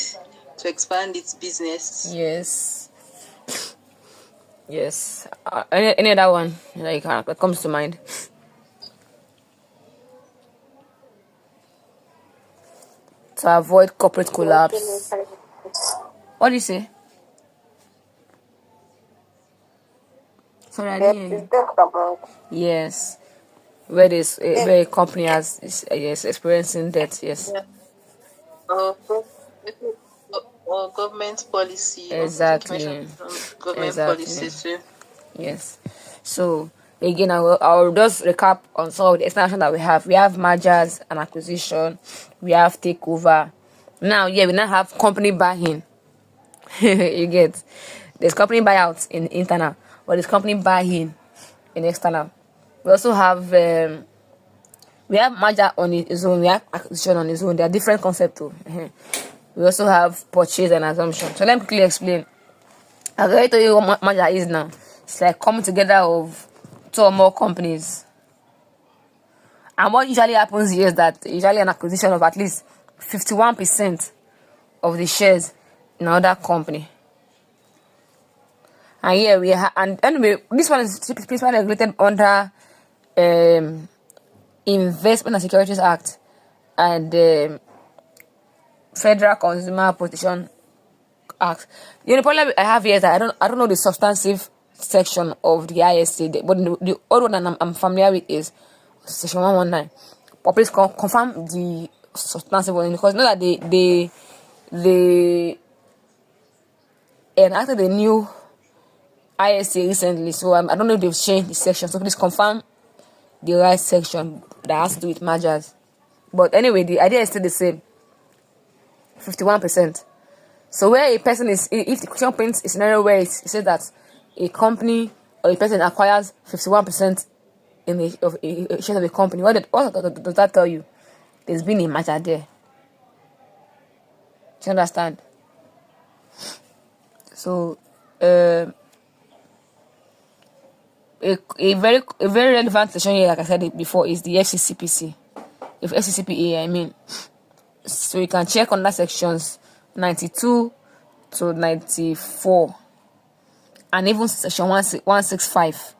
its business. Yes. Any other one that comes to mind? To avoid corporate collapse. What do you say? Sorry, I didn't hear you. Yes. Where a company is experiencing debt, yes. Yeah. Or government policy. Exactly. Government policy too. Yes. So again, I'll just recap on some of the external actions that we have. We have mergers and acquisition. We have takeover. Now, we now have company buy-in. You get, there's company buyout in internal, but there's company buy-in in external. We also have we have merger on its own, we have acquisition on its own. They are different concepts too. We also have purchase and assumption. So let me quickly explain. I'll go tell you what merger is now. It's like coming together of two or more companies. And what usually happens here is that usually an acquisition of at least 51% of the shares in another company. And here we have, and anyway, this one is principally regulated under Investment and Securities Act and Federal Consumer Protection Act. The only problem I have here is that I don't know the substantive section of the ISA, but the other one I'm familiar with is section 119. But please confirm the substantive one, because you know that they enacted the new ISA recently, so I don't know if they've changed the section. So please confirm the right section that has to do with mergers. But anyway, the idea is still the same. 51%. So where a person is, if the question paints a scenario where it says that a company or a person acquires 51% in the of a share of a company, what does that tell you? There's been a merger there. Do you understand? So a very relevant section here, like I said it before, is the FCCPC. If FCCPA, I mean. So you can check on that sections 92 to 94, and even section 165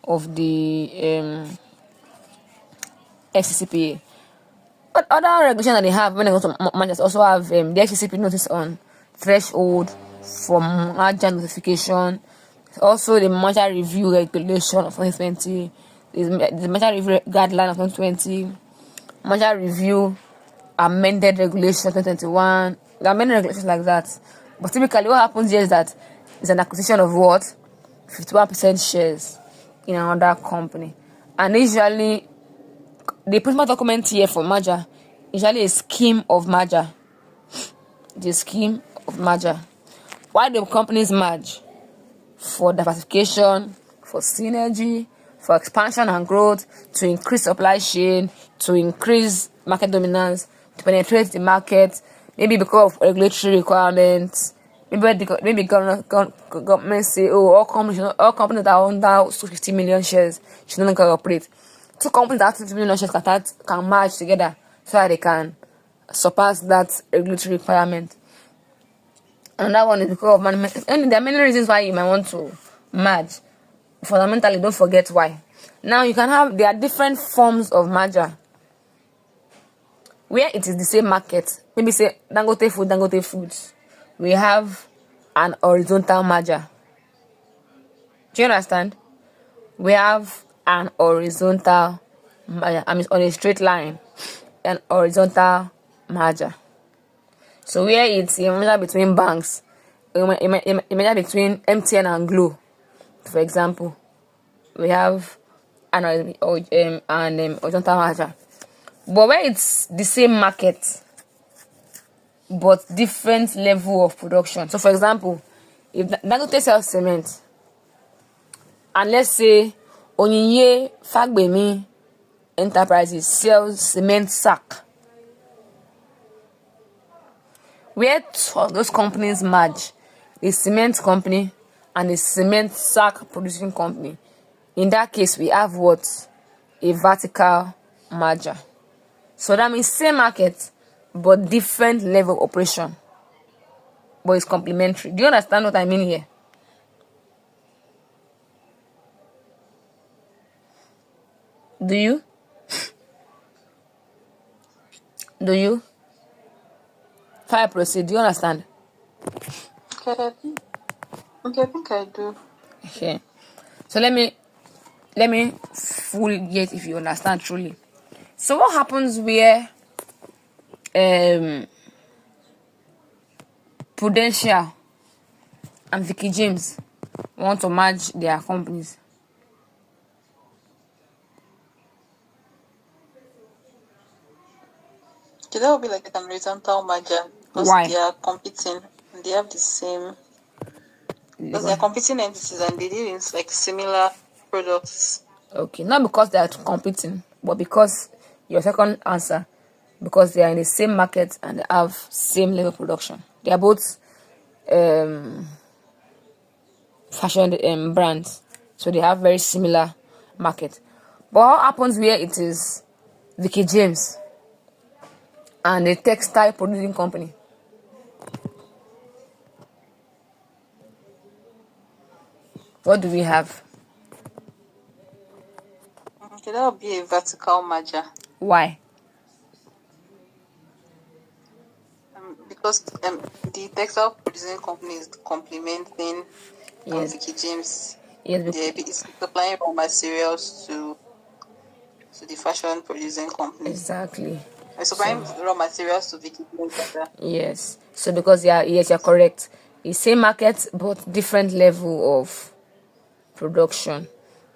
of the FCCPA. But other regulations that they have when it comes to managers also have the FCCP notice on threshold for merger notification. Also, the merger review regulation of 2020, the merger review guideline of 2020, merger review amended regulation 2021. There are many regulations like that. But typically, what happens here is that it's an acquisition of what? 51% shares in another company. And usually, the principal document here for merger is usually a scheme of merger. The scheme of merger. Why do companies merge? For diversification, for synergy, for expansion and growth, to increase supply chain, to increase market dominance, to penetrate the market, maybe because of regulatory requirements. Maybe government say, oh, all companies that are under 50 million shares should no longer operate. Two companies that have 50 million shares can merge together so that they can surpass that regulatory requirement. Another one is because of management. And there are many reasons why you might want to merge. Fundamentally, don't forget why. Now there are different forms of merger. Where it is the same market, maybe say Dangote Foods, we have an horizontal merger. Do you understand? We have an horizontal merger. I mean, on a straight line, an horizontal merger. So where it's a merger between banks, a merger between MTN and Glo, for example, we have an horizontal merger. But where it's the same market, but different level of production. So for example, if Dangote sells cement, and let's say Onyinye Fagbolade Enterprises sells cement sack, where two of those companies merge, the cement company and the cement sack producing company, in that case we have what? A vertical merger. So that means same market but different level of operation, but it's complementary. Do you understand what I mean here? Do you? If I proceed, do you understand? Okay, I think I do. Okay. So let me fully get if you understand truly. So what happens where Prudential and Vicky James want to merge their companies? Okay, that would be like a horizontal merger because Why? they are competing and they have the same. Because they are competing entities and they deal in like similar products. Okay, not because they are competing, but because your second answer, because they are in the same market and they have same level of production. They are both fashion brands, so they have very similar market. But what happens where it is Vicky James and a textile producing company? What do we have? Okay, that would be a vertical merger. Why? Because the textile producing company is complementing Yes. Vicky James. Yes. It's supplying raw materials to the fashion producing company. Exactly. It's supplying raw materials to Vicky James. Yes. So because you're correct. It's same market but different level of production.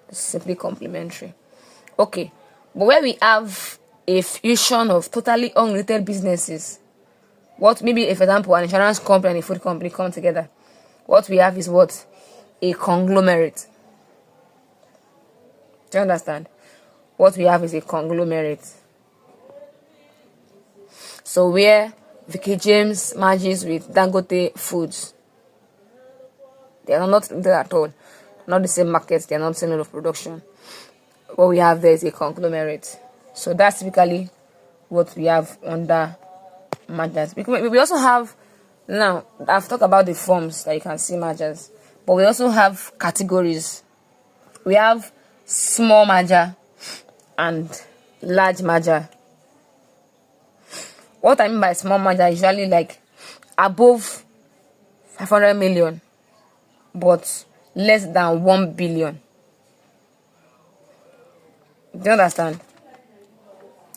It's simply complementary. Okay. But where we have a fusion of totally unrelated businesses, what maybe if, for example, an insurance company and a food company come together, what we have is what? A conglomerate. Do you understand? What we have is a conglomerate. So where Vicky James merges with Dangote Foods, they are not there at all. Not the same markets, they are not the same level of production. What we have there is a conglomerate. So that's typically what we have under mergers. We also have, now I've talked about the forms that you can see mergers, but we also have categories. We have small merger and large merger. What I mean by small merger is usually like above 500 million but less than 1 billion. Do you understand?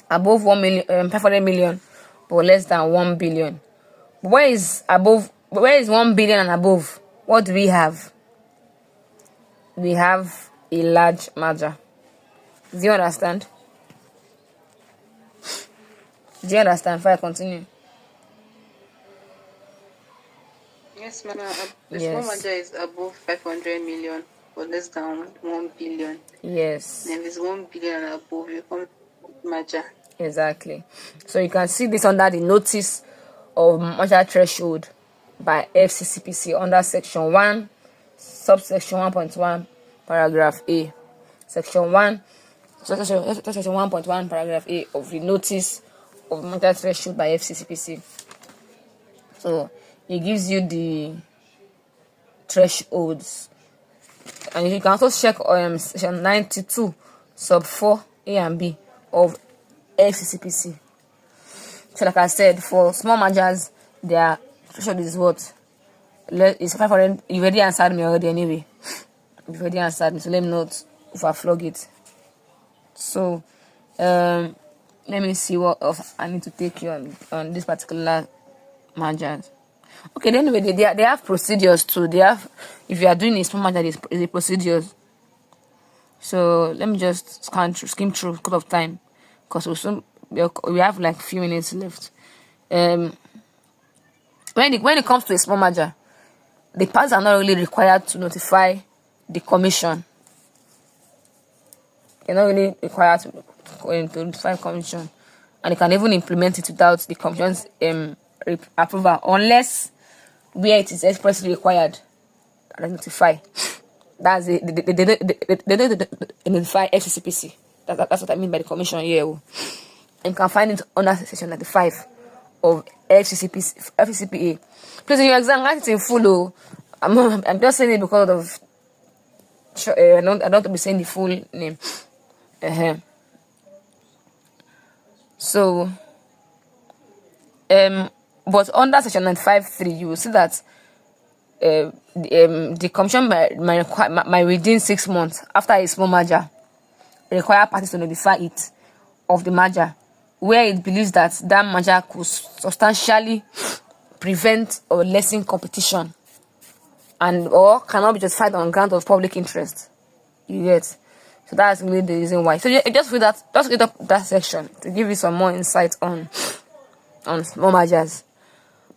Above 500 million but less than 1 billion. Where is 1 billion and above? What do we have? We have a large merger. Do you understand? Do you understand? If I continue. Yes, ma'am. The small merger is above 500 million or less than 1 billion. Yes. And if it's 1 billion and above, you come merger. Exactly. So you can see this under the notice of merger threshold by FCCPC under section 1, subsection 1.1, paragraph A. Section 1, section 1.1, paragraph A of the notice of merger threshold by FCCPC. So it gives you the thresholds. And you can also check section 92, sub 4, A and B of FCCPC. So like I said, for small mergers, their threshold is what? It's 500. You already answered me already anyway. You've already answered me, so let me not overflog it. So, let me see what else I need to take you on this particular mergers. Okay, then anyway, they have procedures too. They have, if you are doing a small merger, is a procedures. So let me just skim through because of time, because we have like few minutes left. When it comes to a small merger, the parties are not really required to notify the commission. They're not really required to notify commission, and they can even implement it without the commission's approval, unless where it is expressly required to notify. That's it. They notify FCCPC. That's what I mean by the commission here. And you can find it under section 95 of FCCPA. Please, in your exam, write it in full. I'm just saying it because of. I don't want to be saying the full name. So, but under section 95.3, you will see that the commission might within 6 months after a small merger require parties to notify it of the merger where it believes that merger could substantially prevent or lessen competition and or cannot be justified on ground of public interest. You get? So that's really the reason why. So just read up that section to give you some more insight on on small mergers.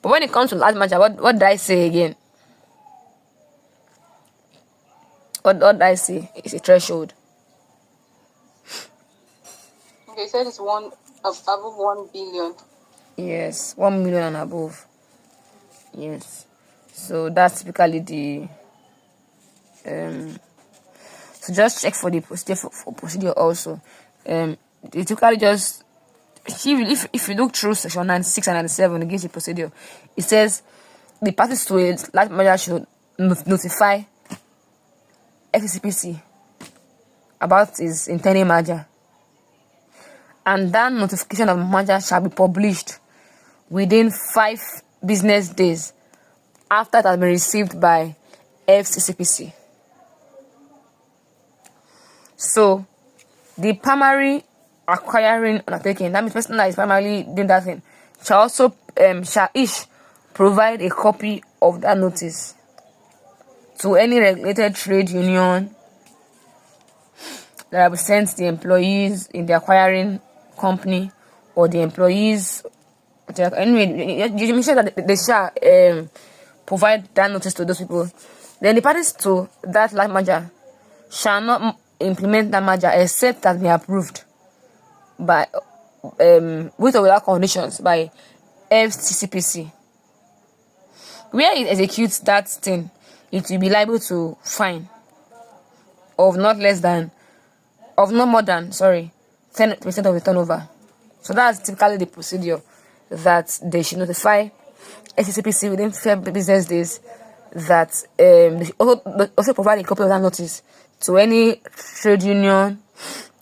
But when it comes to large merger, what did I say again? What did I say? It's a threshold. Okay, you said it's above 1 billion. Yes, 1 million and above. Yes. So that's typically the so just check for the procedure for procedure also. It typically just if you look through section 96 and 97 against the procedure, it says the parties to a large merger should notify FCCPC about its intending merger, and that notification of merger shall be published within 5 business days after it has been received by FCCPC. So the primary acquiring undertaking, that means the person that is primarily doing that thing, shall also shall each provide a copy of that notice to any regulated trade union that represents the employees in the acquiring company or the employees. Anyway, you make sure that they shall provide that notice to those people. Then the parties to that life merger shall not implement that merger except that be approved by with or without conditions by FCCPC. Where it executes that thing, it will be liable to fine of not more than 10% of the turnover. So that's typically the procedure that they should notify FCCPC within 5 business days, that they also provide a copy of that notice to any trade union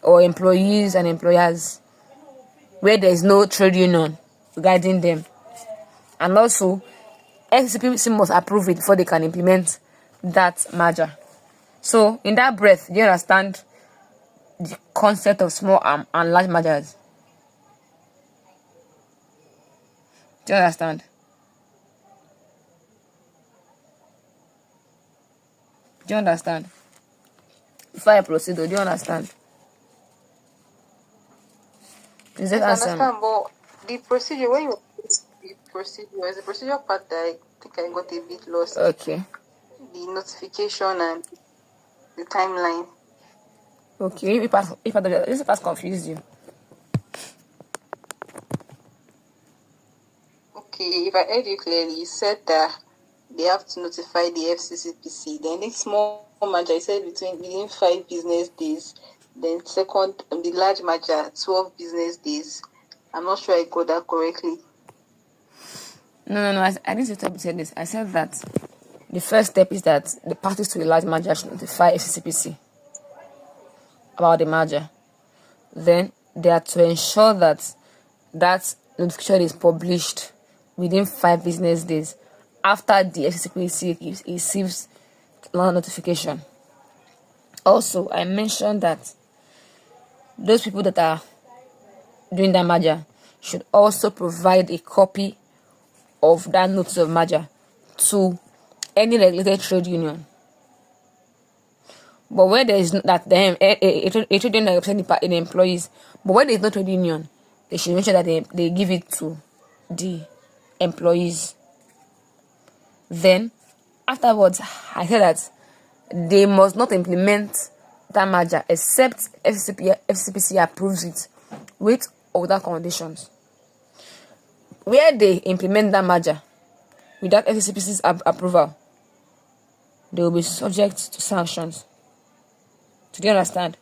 or employees and employers where there is no trade union guiding them. And also, FCCPC must approve it before they can implement that merger. So, in that breath, do you understand the concept of small and large mergers? Do you understand? Do you understand? Before I proceed, do you understand? Please I answer me. understand, but the procedure, when you the procedure, is the procedure part that I think I got a bit lost. Okay. The notification and the timeline. Okay, if this part confused you. Okay, if I heard you clearly, you said that they have to notify the FCCPC. Then the small merger, you said within 5 business days. Then second, the large merger, 12 business days. I'm not sure I got that correctly. No. I didn't say this. I said that the first step is that the parties to a large merger should notify FCCPC about the merger. Then they are to ensure that that notification is published within 5 business days after the FCCPC receives notification. Also, I mentioned that those people that are doing that merger should also provide a copy of that notice of merger to any regulated trade union. But where there is that a trade union represents the employees, but where there is no trade union, they should make sure that they give it to the employees. Then afterwards, I said that they must not implement that merger except FCCPC approves it with or without conditions. Where they implement that merger without FCCPC's approval, they will be subject to sanctions. Do you understand?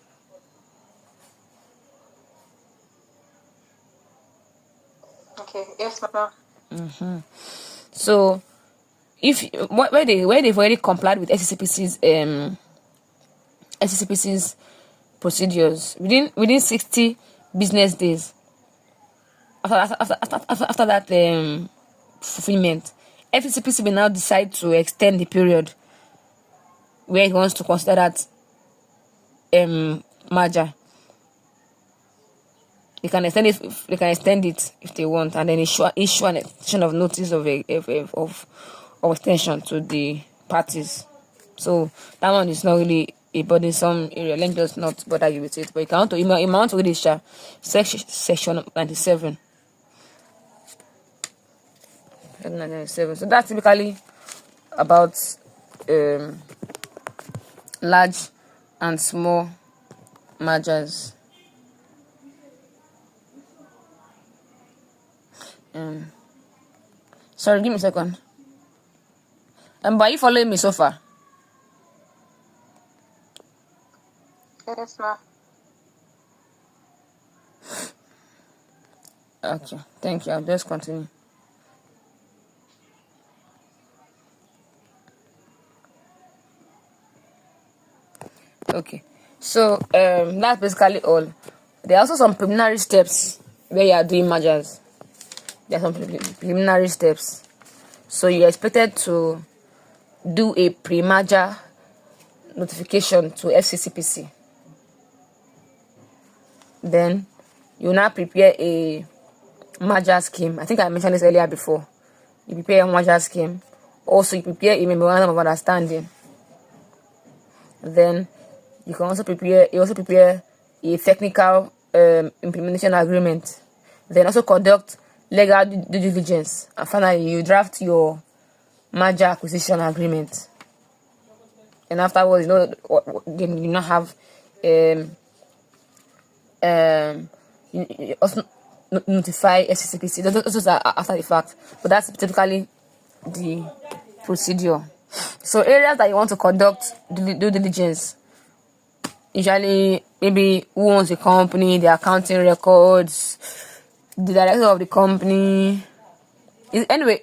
Okay, yes, ma'am. So, where they've already complied with FCCPC's procedures within 60 business days after that fulfillment, FCCPC will now decide to extend the period where it wants to consider that merger. They can extend it if they want, and then issue an extension of notice of extension to the parties. So that one is not really a burdensome area. Let me just not bother you with it. But you want to read this section 97. 1997. So that's typically about large and small mergers. Sorry, give me a second. But are you following me so far? Yes, ma'am. Okay, thank you. I'll just continue. Okay, so that's basically all. There are also some preliminary steps where you are doing mergers. There are some preliminary steps. So you're expected to do a pre-merger notification to FCCPC. Then you now prepare a merger scheme. I think I mentioned this earlier before. You prepare a merger scheme. Also, you prepare a memorandum of understanding. Then you also prepare a technical implementation agreement. Then also conduct legal due diligence. And finally, you draft your merger acquisition agreement. And afterwards, then you now have you also notify FCCPC. Those are after the fact, but that's typically the procedure. So areas that you want to conduct due diligence, usually maybe who owns the company, the accounting records, the director of the company. Anyway,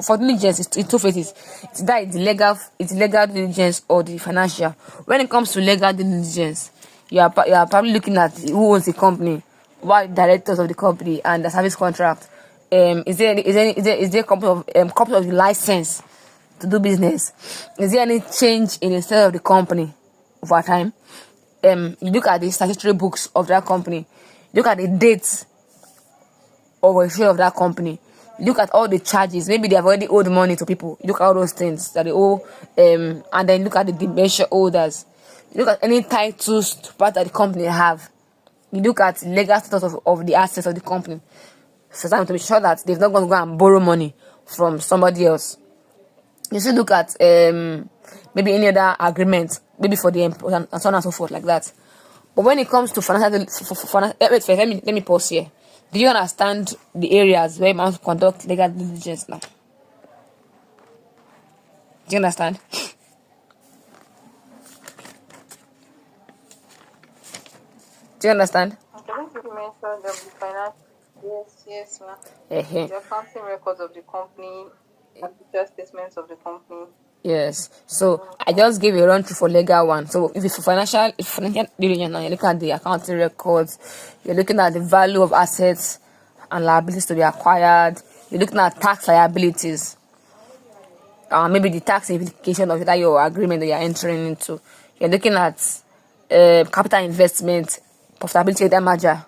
for diligence, it's two phases. It's the legal diligence or the financial. When it comes to legal diligence, you are probably looking at who owns the company, what directors of the company, and the service contract. Is there copy of the license to do business? Is there any change in the sale of the company over time? You look at the statutory books of that company. Look at the dates of a share of that company. Look at all the charges. Maybe they have already owed money to people. Look at all those things that they owe, and then look at the debenture holders. Look at any titles to part that the company have. You look at legal status of the assets of the company. So time to be sure that they've not going to go and borrow money from somebody else. You should look at maybe any other agreement, maybe for the employer and so on and so forth like that. But when it comes to financial, let me pause here. Do you understand the areas where you must conduct legal diligence now? Do you understand? Do you understand? Okay, you mentioned the finance. Yes, ma'am. Uh-huh. The accounting records of the company, and the statements of the company. Yes. So I just gave a run through for legal one. So if it's for financial diligence, now you're looking at the accounting records, you're looking at the value of assets and liabilities to be acquired, you're looking at tax liabilities, maybe the tax implication of that your agreement that you're entering into. You're looking at capital investment, profitability of that merger.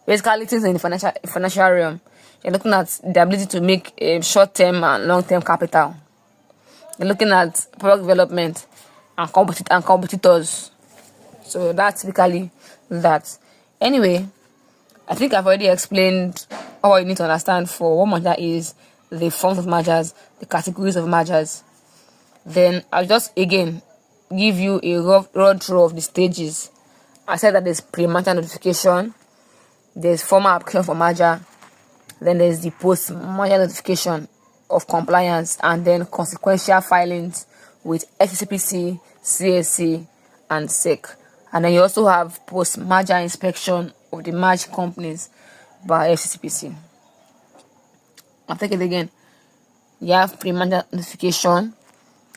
Basically, things in the financial realm. You're looking at the ability to make short-term and long-term capital. You're looking at product development and competitors. So that's typically that. Anyway, I think I've already explained all you need to understand for what merger is, the forms of mergers, the categories of mergers. Then I'll just again give you a rough run through of the stages. I said that there's pre-merger notification, there's formal application for merger, then there's the post-merger notification of compliance, and then consequential filings with FCCPC, CAC, and SEC. And then you also have post-merger inspection of the merged companies by FCCPC. I'll take it again. You have pre-merger notification.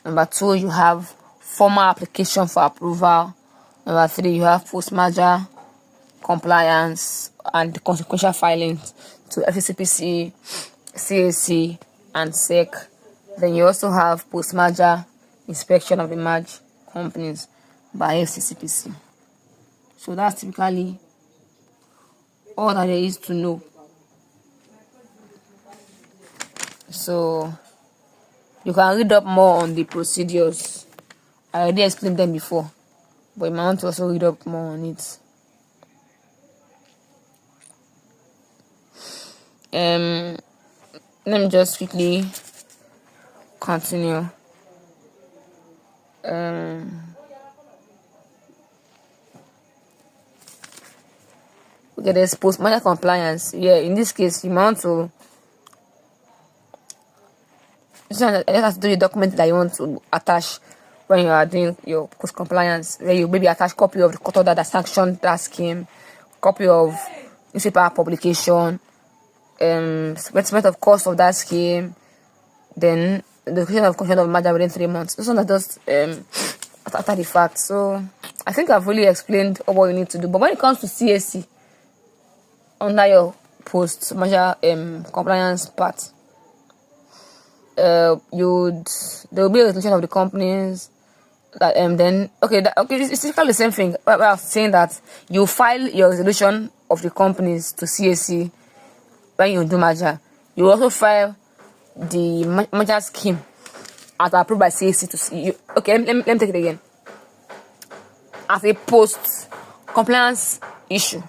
Number 2, you have formal application for approval. Number 3, you have post-merger compliance and consequential filings to FCCPC, CAC, and SEC. Then you also have post-merger inspection of the merged companies by FCCPC. So that's typically all that there is to know. So you can read up more on the procedures. I already explained them before, but you might want to also read up more on it. let me just quickly continue. Okay, there's post-merger compliance. Yeah, in this case, you want to. So I just have to do the document that you want to attach when you are doing your post-compliance. Where you maybe attach copy of the court order that sanctioned that scheme, copy of newspaper publication, statement of cost of that scheme, then the creation of condition of merger within 3 months. This one are just after the fact. So I think I've really explained what you need to do. But when it comes to CAC, under your post-merger compliance part, there will be a resolution of the companies that then it's basically the same thing. But I was saying that you file your resolution of the companies to CAC when you do merger. You also file the merger scheme as approved by CAC to see you. Okay, let me take it again. As a post compliance issue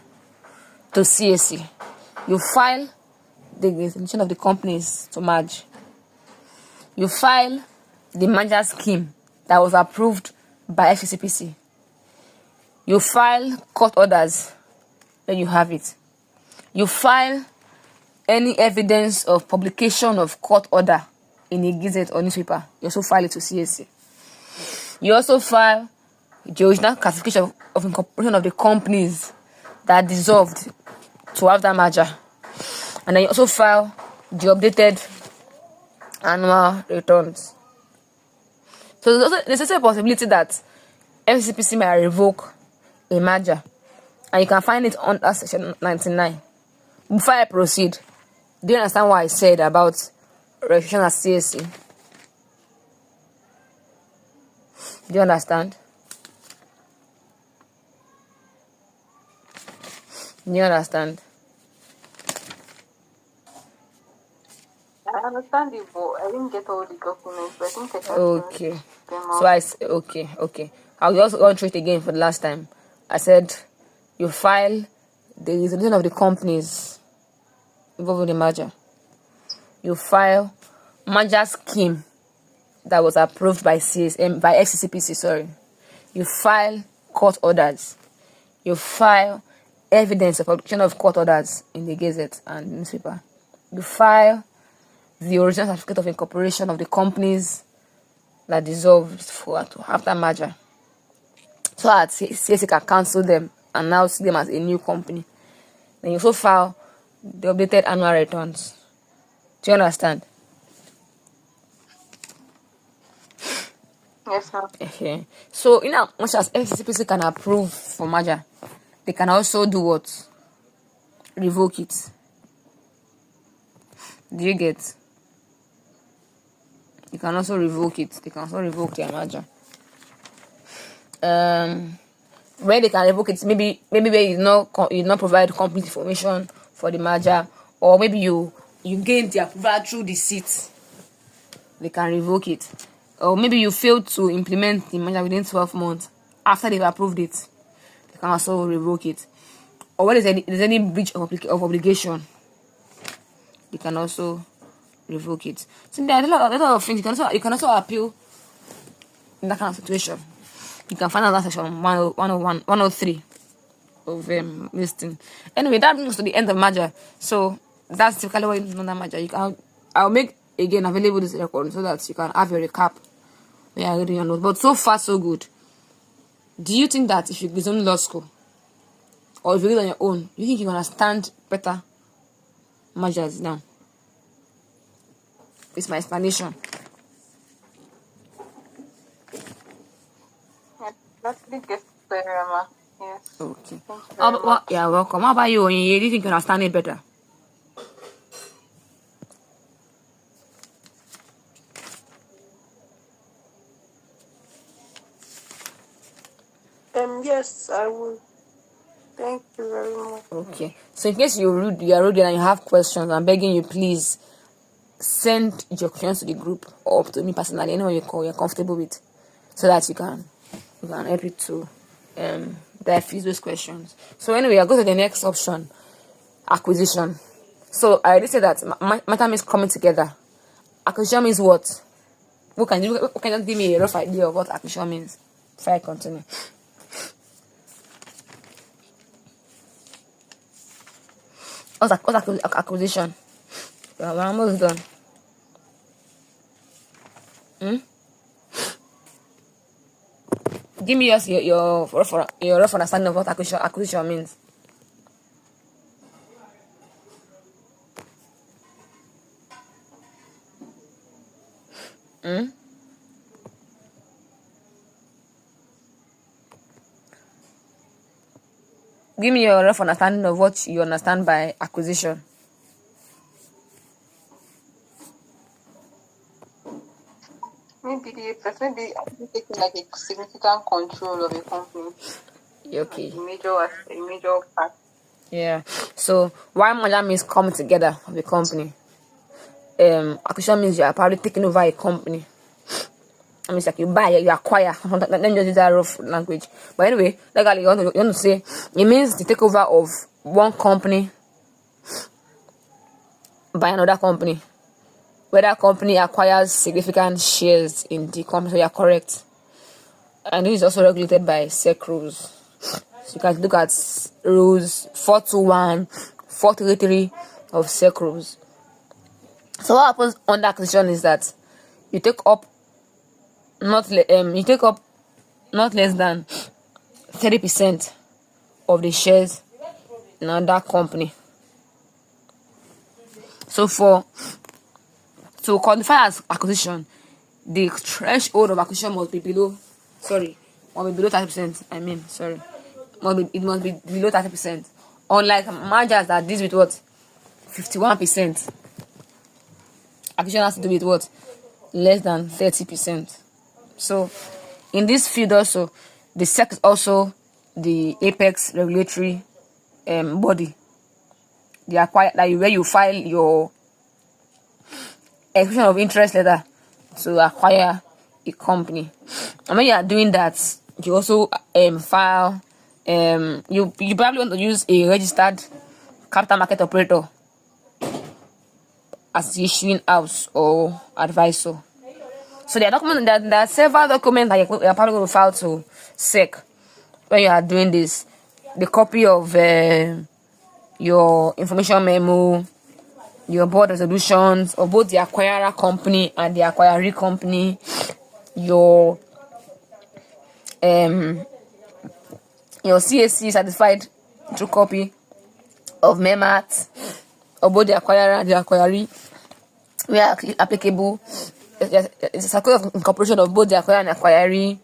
to CAC, you file the resolution of the companies to merge. You file the merger scheme that was approved by FCCPC. You file court orders, then you have it. You file any evidence of publication of court order in a gazette or newspaper. You also file it to CAC. You also file the original classification of incorporation of the companies that dissolved to have that merger. And then you also file the updated annual returns. So there's also a possibility that FCCPC may revoke a merger, and you can find it under section 99. Before I proceed, do you understand what I said about registration as CAC? Do you understand? Do you understand? I understand you, but I didn't get all the documents. But I think I can. Okay. Okay. I'll just go through it again for the last time. I said you file the resolution of the companies involved in the merger. You file merger scheme that was approved by FCCPC. Sorry. You file court orders. You file evidence of publication of court orders in the Gazette and newspaper. You file the original certificate of incorporation of the companies that dissolved after merger, so that CAC can cancel them and now see them as a new company. Then you also file the updated annual returns. Do you understand? Yes, ma'am. Okay. So in as much as FCCPC can approve for merger, they can also do what? Revoke it. Do you get? You can also revoke it. They can also revoke their merger. Where they can revoke it, maybe where you not provide complete information for the merger, or maybe you gain the approval through deceit. They can revoke it. Or maybe you failed to implement the merger within 12 months after they've approved it. They can also revoke it. Or when there's any breach of obligation, they can also revoke it. So there are a lot of things. You can also appeal in that kind of situation. You can find out that section 101, 103 of listing. Anyway, that brings us to the end of merger. So that's typically what you know that merger. I'll make again available this record so that you can have your recap when you're reading your notes. But so far so good. Do you think that if you resume law school or if you read on your own, you think you understand better mergers now? It's my explanation. That did get clear, Emma. Yes. Okay. Thank you very much. Yeah, welcome. How about you? Do you think you understand it better? Yes, I will. Thank you very much. Okay. So in case you are reading and you have questions, I'm begging you, please send your questions to the group or to me personally, anyone you're comfortable with, so that you can help you to dive those questions. So anyway, I'll go to the next option, acquisition. So I already said that matter means coming together. Acquisition means what? Who can just give me a rough idea of what acquisition means before I continue? What's acquisition? We're almost done. Give me your rough understanding of what acquisition means. Give me your rough understanding of what you understand by acquisition. Maybe the person be taking like a significant control of a company. Okay. A major part. Yeah. So why merger means coming together of a company. Acquisition means you are probably taking over a company. I mean, it's like you buy, you acquire. Let me just use that rough language. But anyway, legally, you want to say it means the takeover of one company by another company, where that company acquires significant shares in the company. So you are correct. And this is also regulated by SEC rules. So you can look at rules 421, 433 of SEC rules. So what happens under acquisition is that you take up not less than 30% of the shares in another company. So to qualify as acquisition, the threshold of acquisition must be below 30%. It must be below 30%. Unlike mergers that deals with what? 51%. Acquisition has to do with what? Less than 30%. So in this field also, the SEC is also the apex regulatory body. Where you file your expression of interest letter to acquire a company. And when you are doing that, you also file you probably want to use a registered capital market operator as the issuing house or advisor. So there are several documents that you're probably going to file to SEC when you are doing this. The copy of your information memo, your board resolutions of both the acquirer company and the acquiree company, your CAC certified true copy of MEMAT of both the acquirer and the acquiree, where applicable. It's a circular of incorporation of both the acquirer and acquiree,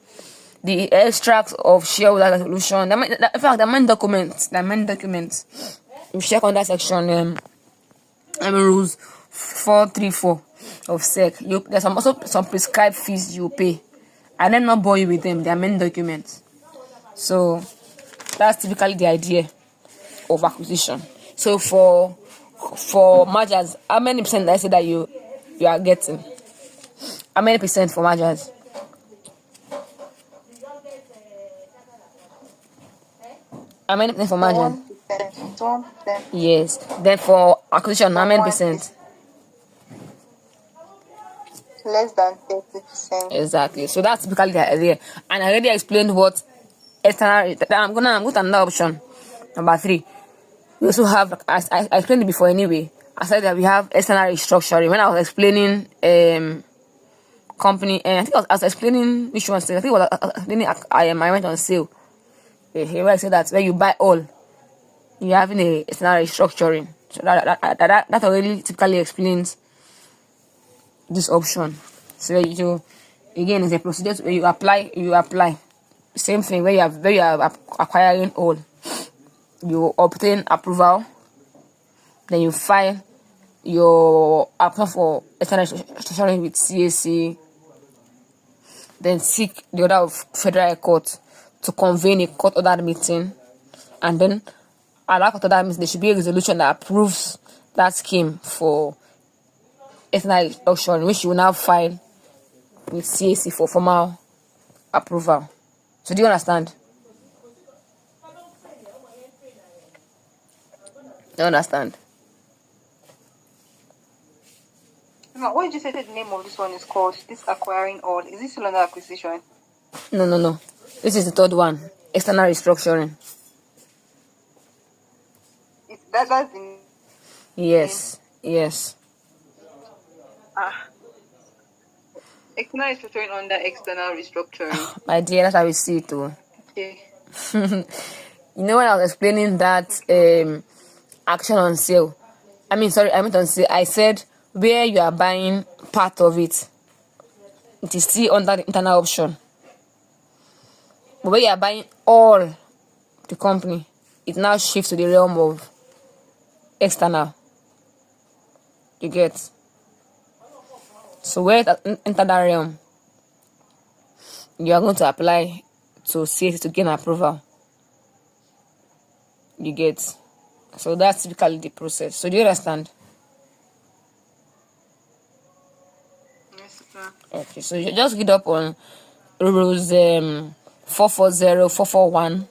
the extracts of shareholder resolution. In fact, the main documents, you check on that section, rules 434 of SEC. There's also some prescribed fees you pay. I let not bore you with them. They are main documents. So that's typically the idea of acquisition. So for mergers, how many percent did I say that you are getting? How many percent for mergers? How many percent for mergers? 1%. Yes. Then for acquisition, how many percent? Less than 30%. Exactly. So that's typically the idea. And I already explained what external. I'm going to another option. Number 3. We also have, I explained it before anyway. I said that we have external restructuring. When I was explaining company, and I think I was explaining which one. I think I was explaining I went on sale. Here I said that when you buy all, you're having a external restructuring. So that already typically explains this option. So again, it's a procedure where you apply. Same thing where you are acquiring all. You obtain approval, then you file your application for external restructuring with CAC, then seek the order of federal court to convene a court order meeting, and then at that court order meeting there should be a resolution that approves that scheme for external restructuring, which you will now file with CAC for formal approval. So do you understand? You understand? Now, what did you say the name of this one is called? This acquiring all. Is this still under acquisition? No. This is the third one. External restructuring. That's the Yes. external restructuring under external restructuring. My dear, that's how we see it too. Okay. You know when I was explaining that action on sale, I meant on sale, I said where you are buying part of it, it is still under the internal option. But where you are buying all the company, it now shifts to the realm of external. You get? So where it enter that realm, you are going to apply to see to gain approval. You get? So that's typically the process. So do you understand? Yes, sir. Okay, so you just read up on rules 440, 441,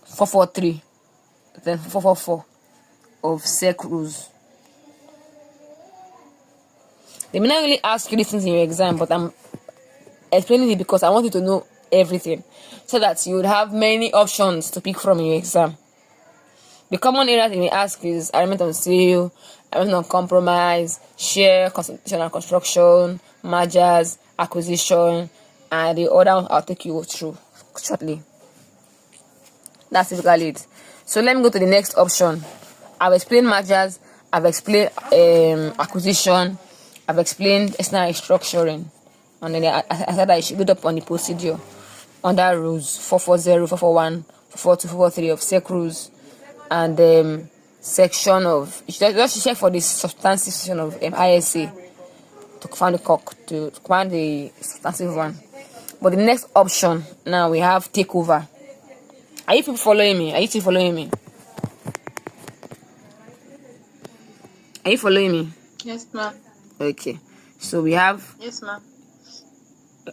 443, then 444 of SEC rules. They may not really ask you these things in your exam, but I'm explaining it because I want you to know everything so that you would have many options to pick from in your exam. The common areas they may ask is arrangement on sale, arrangement on compromise, share, consolidation and construction, mergers, acquisition, and the other one I'll take you through shortly. That's typically it. So let me go to the next option. I've explained mergers, I've explained acquisition, I've explained external restructuring, and then I said I should go up on the procedure under rules 440, 441, 442, 443 of SEC rules, and section of just check for the substantive section of ISA to find the substantive one. But the next option now we have takeover. Are you people following me? Are you following me? Are you following me? Yes, ma'am. Okay. So we have. Yes, ma'am.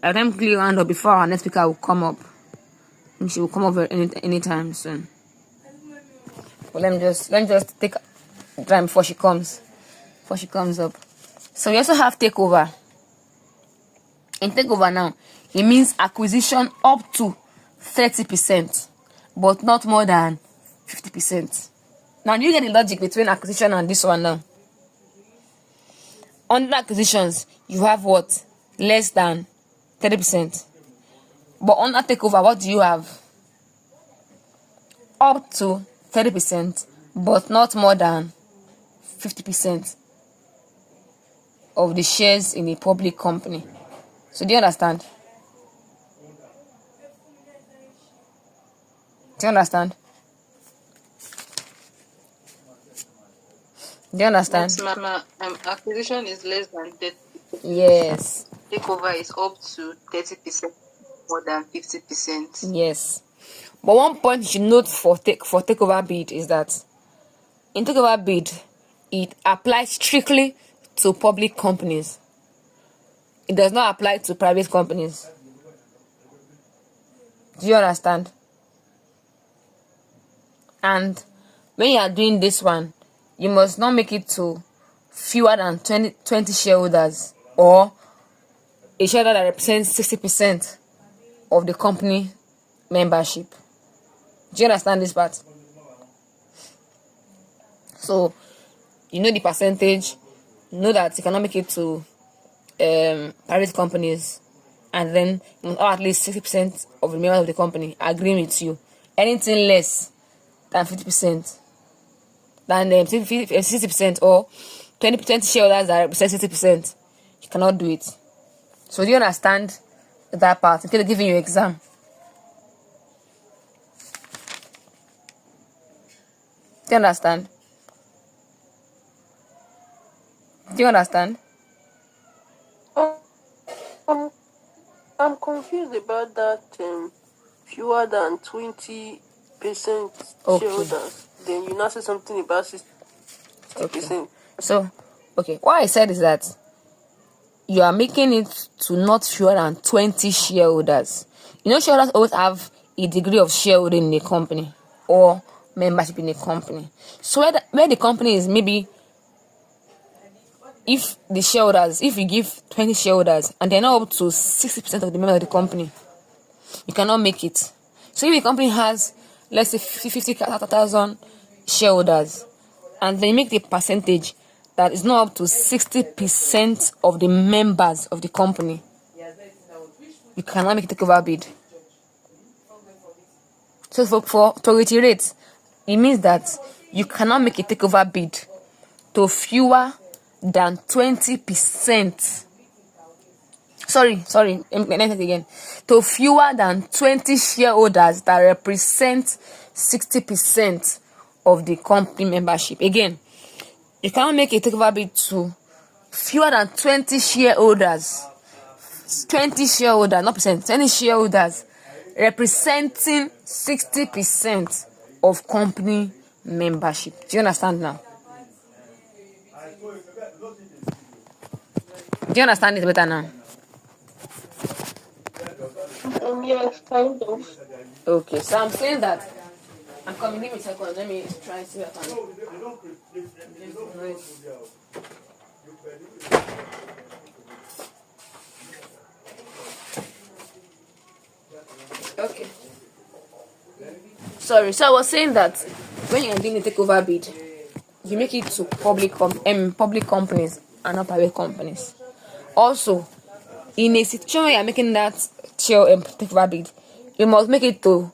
Let them clear hand up before our next speaker will come up. And she will come over anytime soon. But let me just take time before she comes up. So we also have takeover. In takeover now, it means acquisition up to 30%, but not more than 50%. Now, do you get the logic between acquisition and this one now? Under acquisitions, you have what? Less than 30%. But under takeover, what do you have? Up to 30%, but not more than 50% of the shares in a public company. So do you understand? Do you understand? Do you understand? Yes, ma'am. Acquisition is less than 30%. Yes. Takeover is up to 30%, more than 50%. Yes. But one point you should note for takeover bid is that in takeover bid, it applies strictly to public companies. It does not apply to private companies. Do you understand? And when you are doing this one, you must not make it to fewer than 20 shareholders or a shareholder that represents 60% of the company membership. Do you understand this part? So, you know the percentage, you know that you cannot make it to private companies, and then at least 60% of the members of the company agree with you. Anything less than 50%, than 60% or 20% shareholders that represent 60%, you cannot do it. So do you understand that part? Instead of giving you an exam. Do you understand? Do you understand? I'm confused about that fewer than 20% shareholders. Then you now say something about 60%. Okay. So, what I said is that you are making it to not fewer than 20 shareholders. You know, shareholders always have a degree of shareholding in a company or membership in a company. So where the company is maybe, if you give 20 shareholders and they're not up to 60% of the members of the company, you cannot make it. So if the company has, let's say, 50,000 shareholders, and they make the percentage that is not up to 60% of the members of the company, you cannot make a takeover bid. So to reiterate, it means that you cannot make a takeover bid to fewer than 20%. Sorry, let me say it again. To fewer than 20 shareholders that represent 60% of the company membership. Again, you cannot make a takeover bid to fewer than 20 shareholders. 20 shareholders, not percent, 20 shareholders representing 60% of company membership. Do you understand now? Do you understand it better now? Yes, kind of. Okay, so I'm saying that I'm coming. Give me a second. Let me try and see if I can. Okay. Sorry. So I was saying that when you're doing a takeover bid, you make it to public companies and not private companies. Also, in a situation where you're making that takeover bid, you must make it to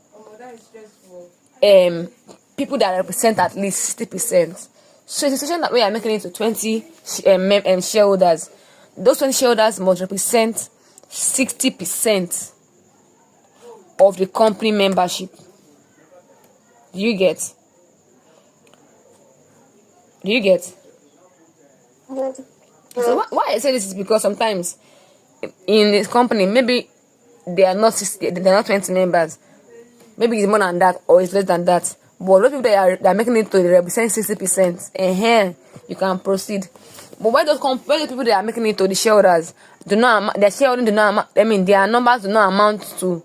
people that represent at least 60%. So in a situation that we are making it to 20 shareholders, those 20 shareholders must represent 60% of the company membership. Do you get? Yes. So why I say this is because sometimes in this company, maybe they are not 60, they are not 20 members. Maybe it's more than that or it's less than that. But those people that are making it to represent 60%, and here you can proceed. But why those people that are making it to the shareholders their shareholding do not their numbers do not amount to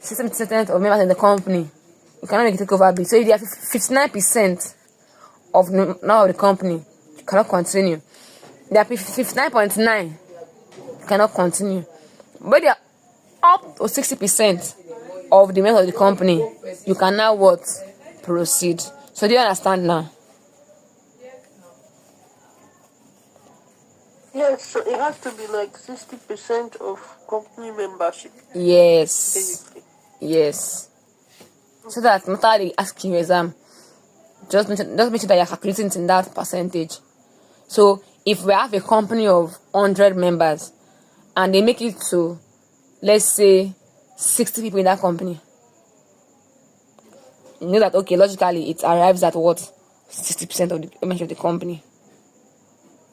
60% of members in the company, you cannot make a takeover bid. So if they are 59% of now of the company, you cannot continue. They are 59.9, you cannot continue. But they are up to 60% of the members of the company, you can now what? Proceed. So do you understand now? Yes, so it has to be like 60% of company membership. Yes. Basically. Yes. So that no matter they ask you exam, just make sure that you're calculating it in that percentage. So if we have a company of 100 members and they make it to, let's say, 60 people in that company, you know that, okay, logically it arrives at what? 60% of the membership of the company.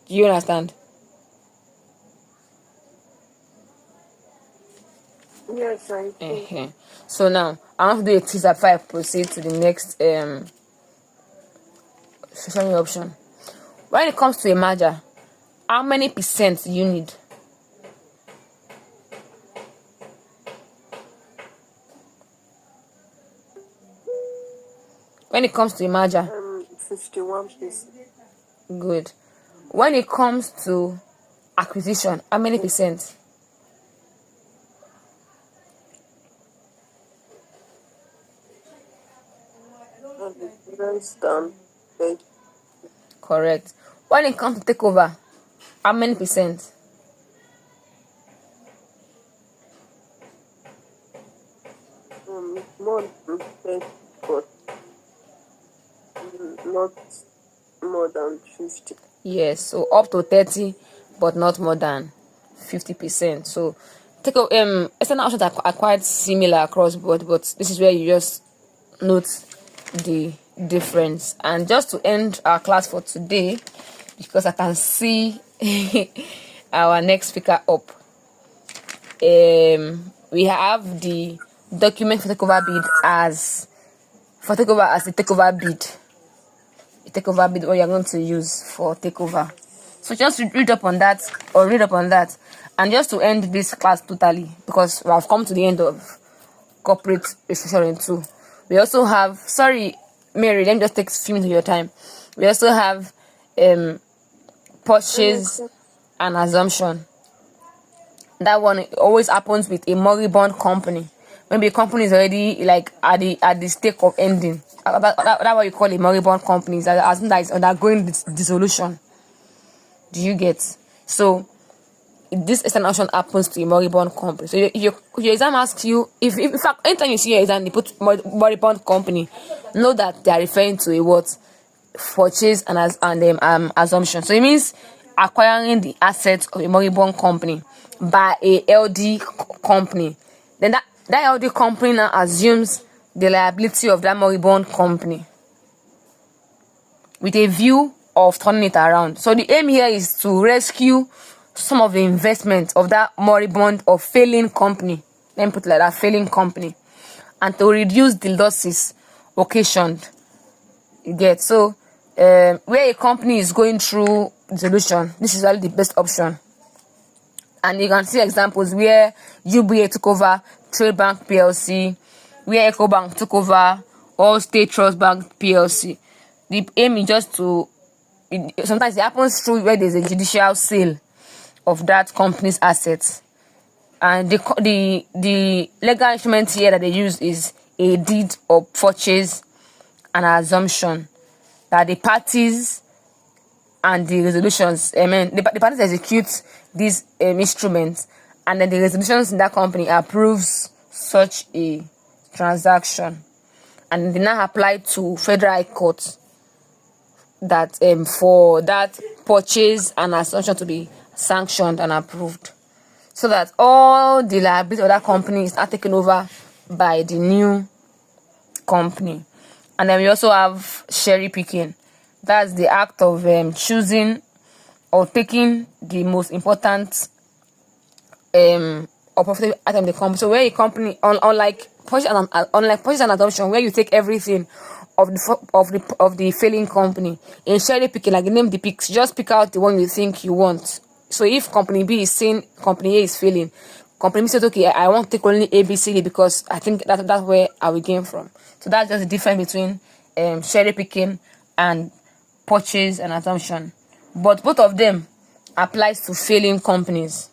Do you understand? Yes, I do. So now I want to do a teaser before I proceed to the next social media option. When it comes to a merger, how many percent do you need? When it comes to a merger, 51%. good. When it comes to acquisition, how many percent? Less than 8. Correct. When it comes to takeover, how many percent? More than 10, but not more than 50. Yes, so up to 30, but not more than 50%. So external options are quite similar across board, but this is where you just note the difference. And just to end our class for today, because I can see our next speaker up, we have the document for takeover bid as the takeover bid. A takeover bid, what you're going to use for takeover. So just read up on that, and just to end this class totally, because we have come to the end of corporate restructuring 2. We also have, sorry Mary, let me just take a few minutes of your time. We also have purchase and assumption. That one always happens with a moribund company. Maybe a company is already like at the stake of ending. That's what you call a moribund company. As that is undergoing dissolution. Do you get? So this external option happens to a moribund company. So your exam asks you, if in fact anytime you see your exam they put moribund company, know that they are referring to a what? Purchase and assumption. So it means acquiring the assets of a moribund company by a LD company. Then that LD company now assumes the liability of that moribund company with a view of turning it around. So the aim here is to rescue some of the investment of that moribund or failing company. Let me put it like that, failing company, and to reduce the losses occasioned. You get? So where a company is going through dissolution, this is really the best option. And you can see examples where UBA took over Trade Bank PLC, where EcoBank took over All State Trust Bank PLC. The aim is just to, sometimes it happens through where there's a judicial sale of that company's assets. And the legal instrument here that they use is a deed of purchase and assumption, that the parties and the resolutions, the parties execute these instruments, and then the resolutions in that company approves such a transaction, and they now apply to Federal High Court that for that purchase and assumption to be sanctioned and approved, so that all the liability of that company is not taken over by the new company. And then we also have cherry picking. That's the act of choosing or taking the most important or profitable item in the company. So where a company, unlike purchase and adoption, where you take everything of the failing company, in cherry picking, like the name depicts, just pick out the one you think you want. So if company B is saying company A is failing, company B says, okay, I want to take only ABCD because I think that's where I will gain from. So that's just the difference between cherry picking and purchase and assumption. But both of them applies to failing companies.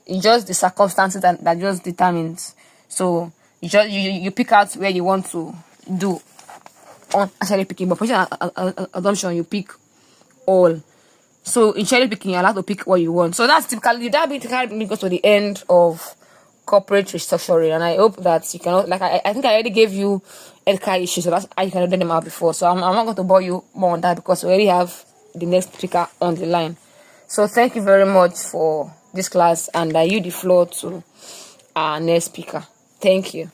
It's just the circumstances that just determines. So you pick out where you want to do on cherry picking, but purchase and assumption you pick all. So in cherry picking, you're allowed to pick what you want. So that's typically goes to the end of corporate restructuring, and I hope that you can, like I think I already gave you healthcare issues, so that's how you can do them out before. So I'm not going to bore you more on that because we already have the next speaker on the line. So thank you very much for this class, and I yield the floor to our next speaker. Thank you.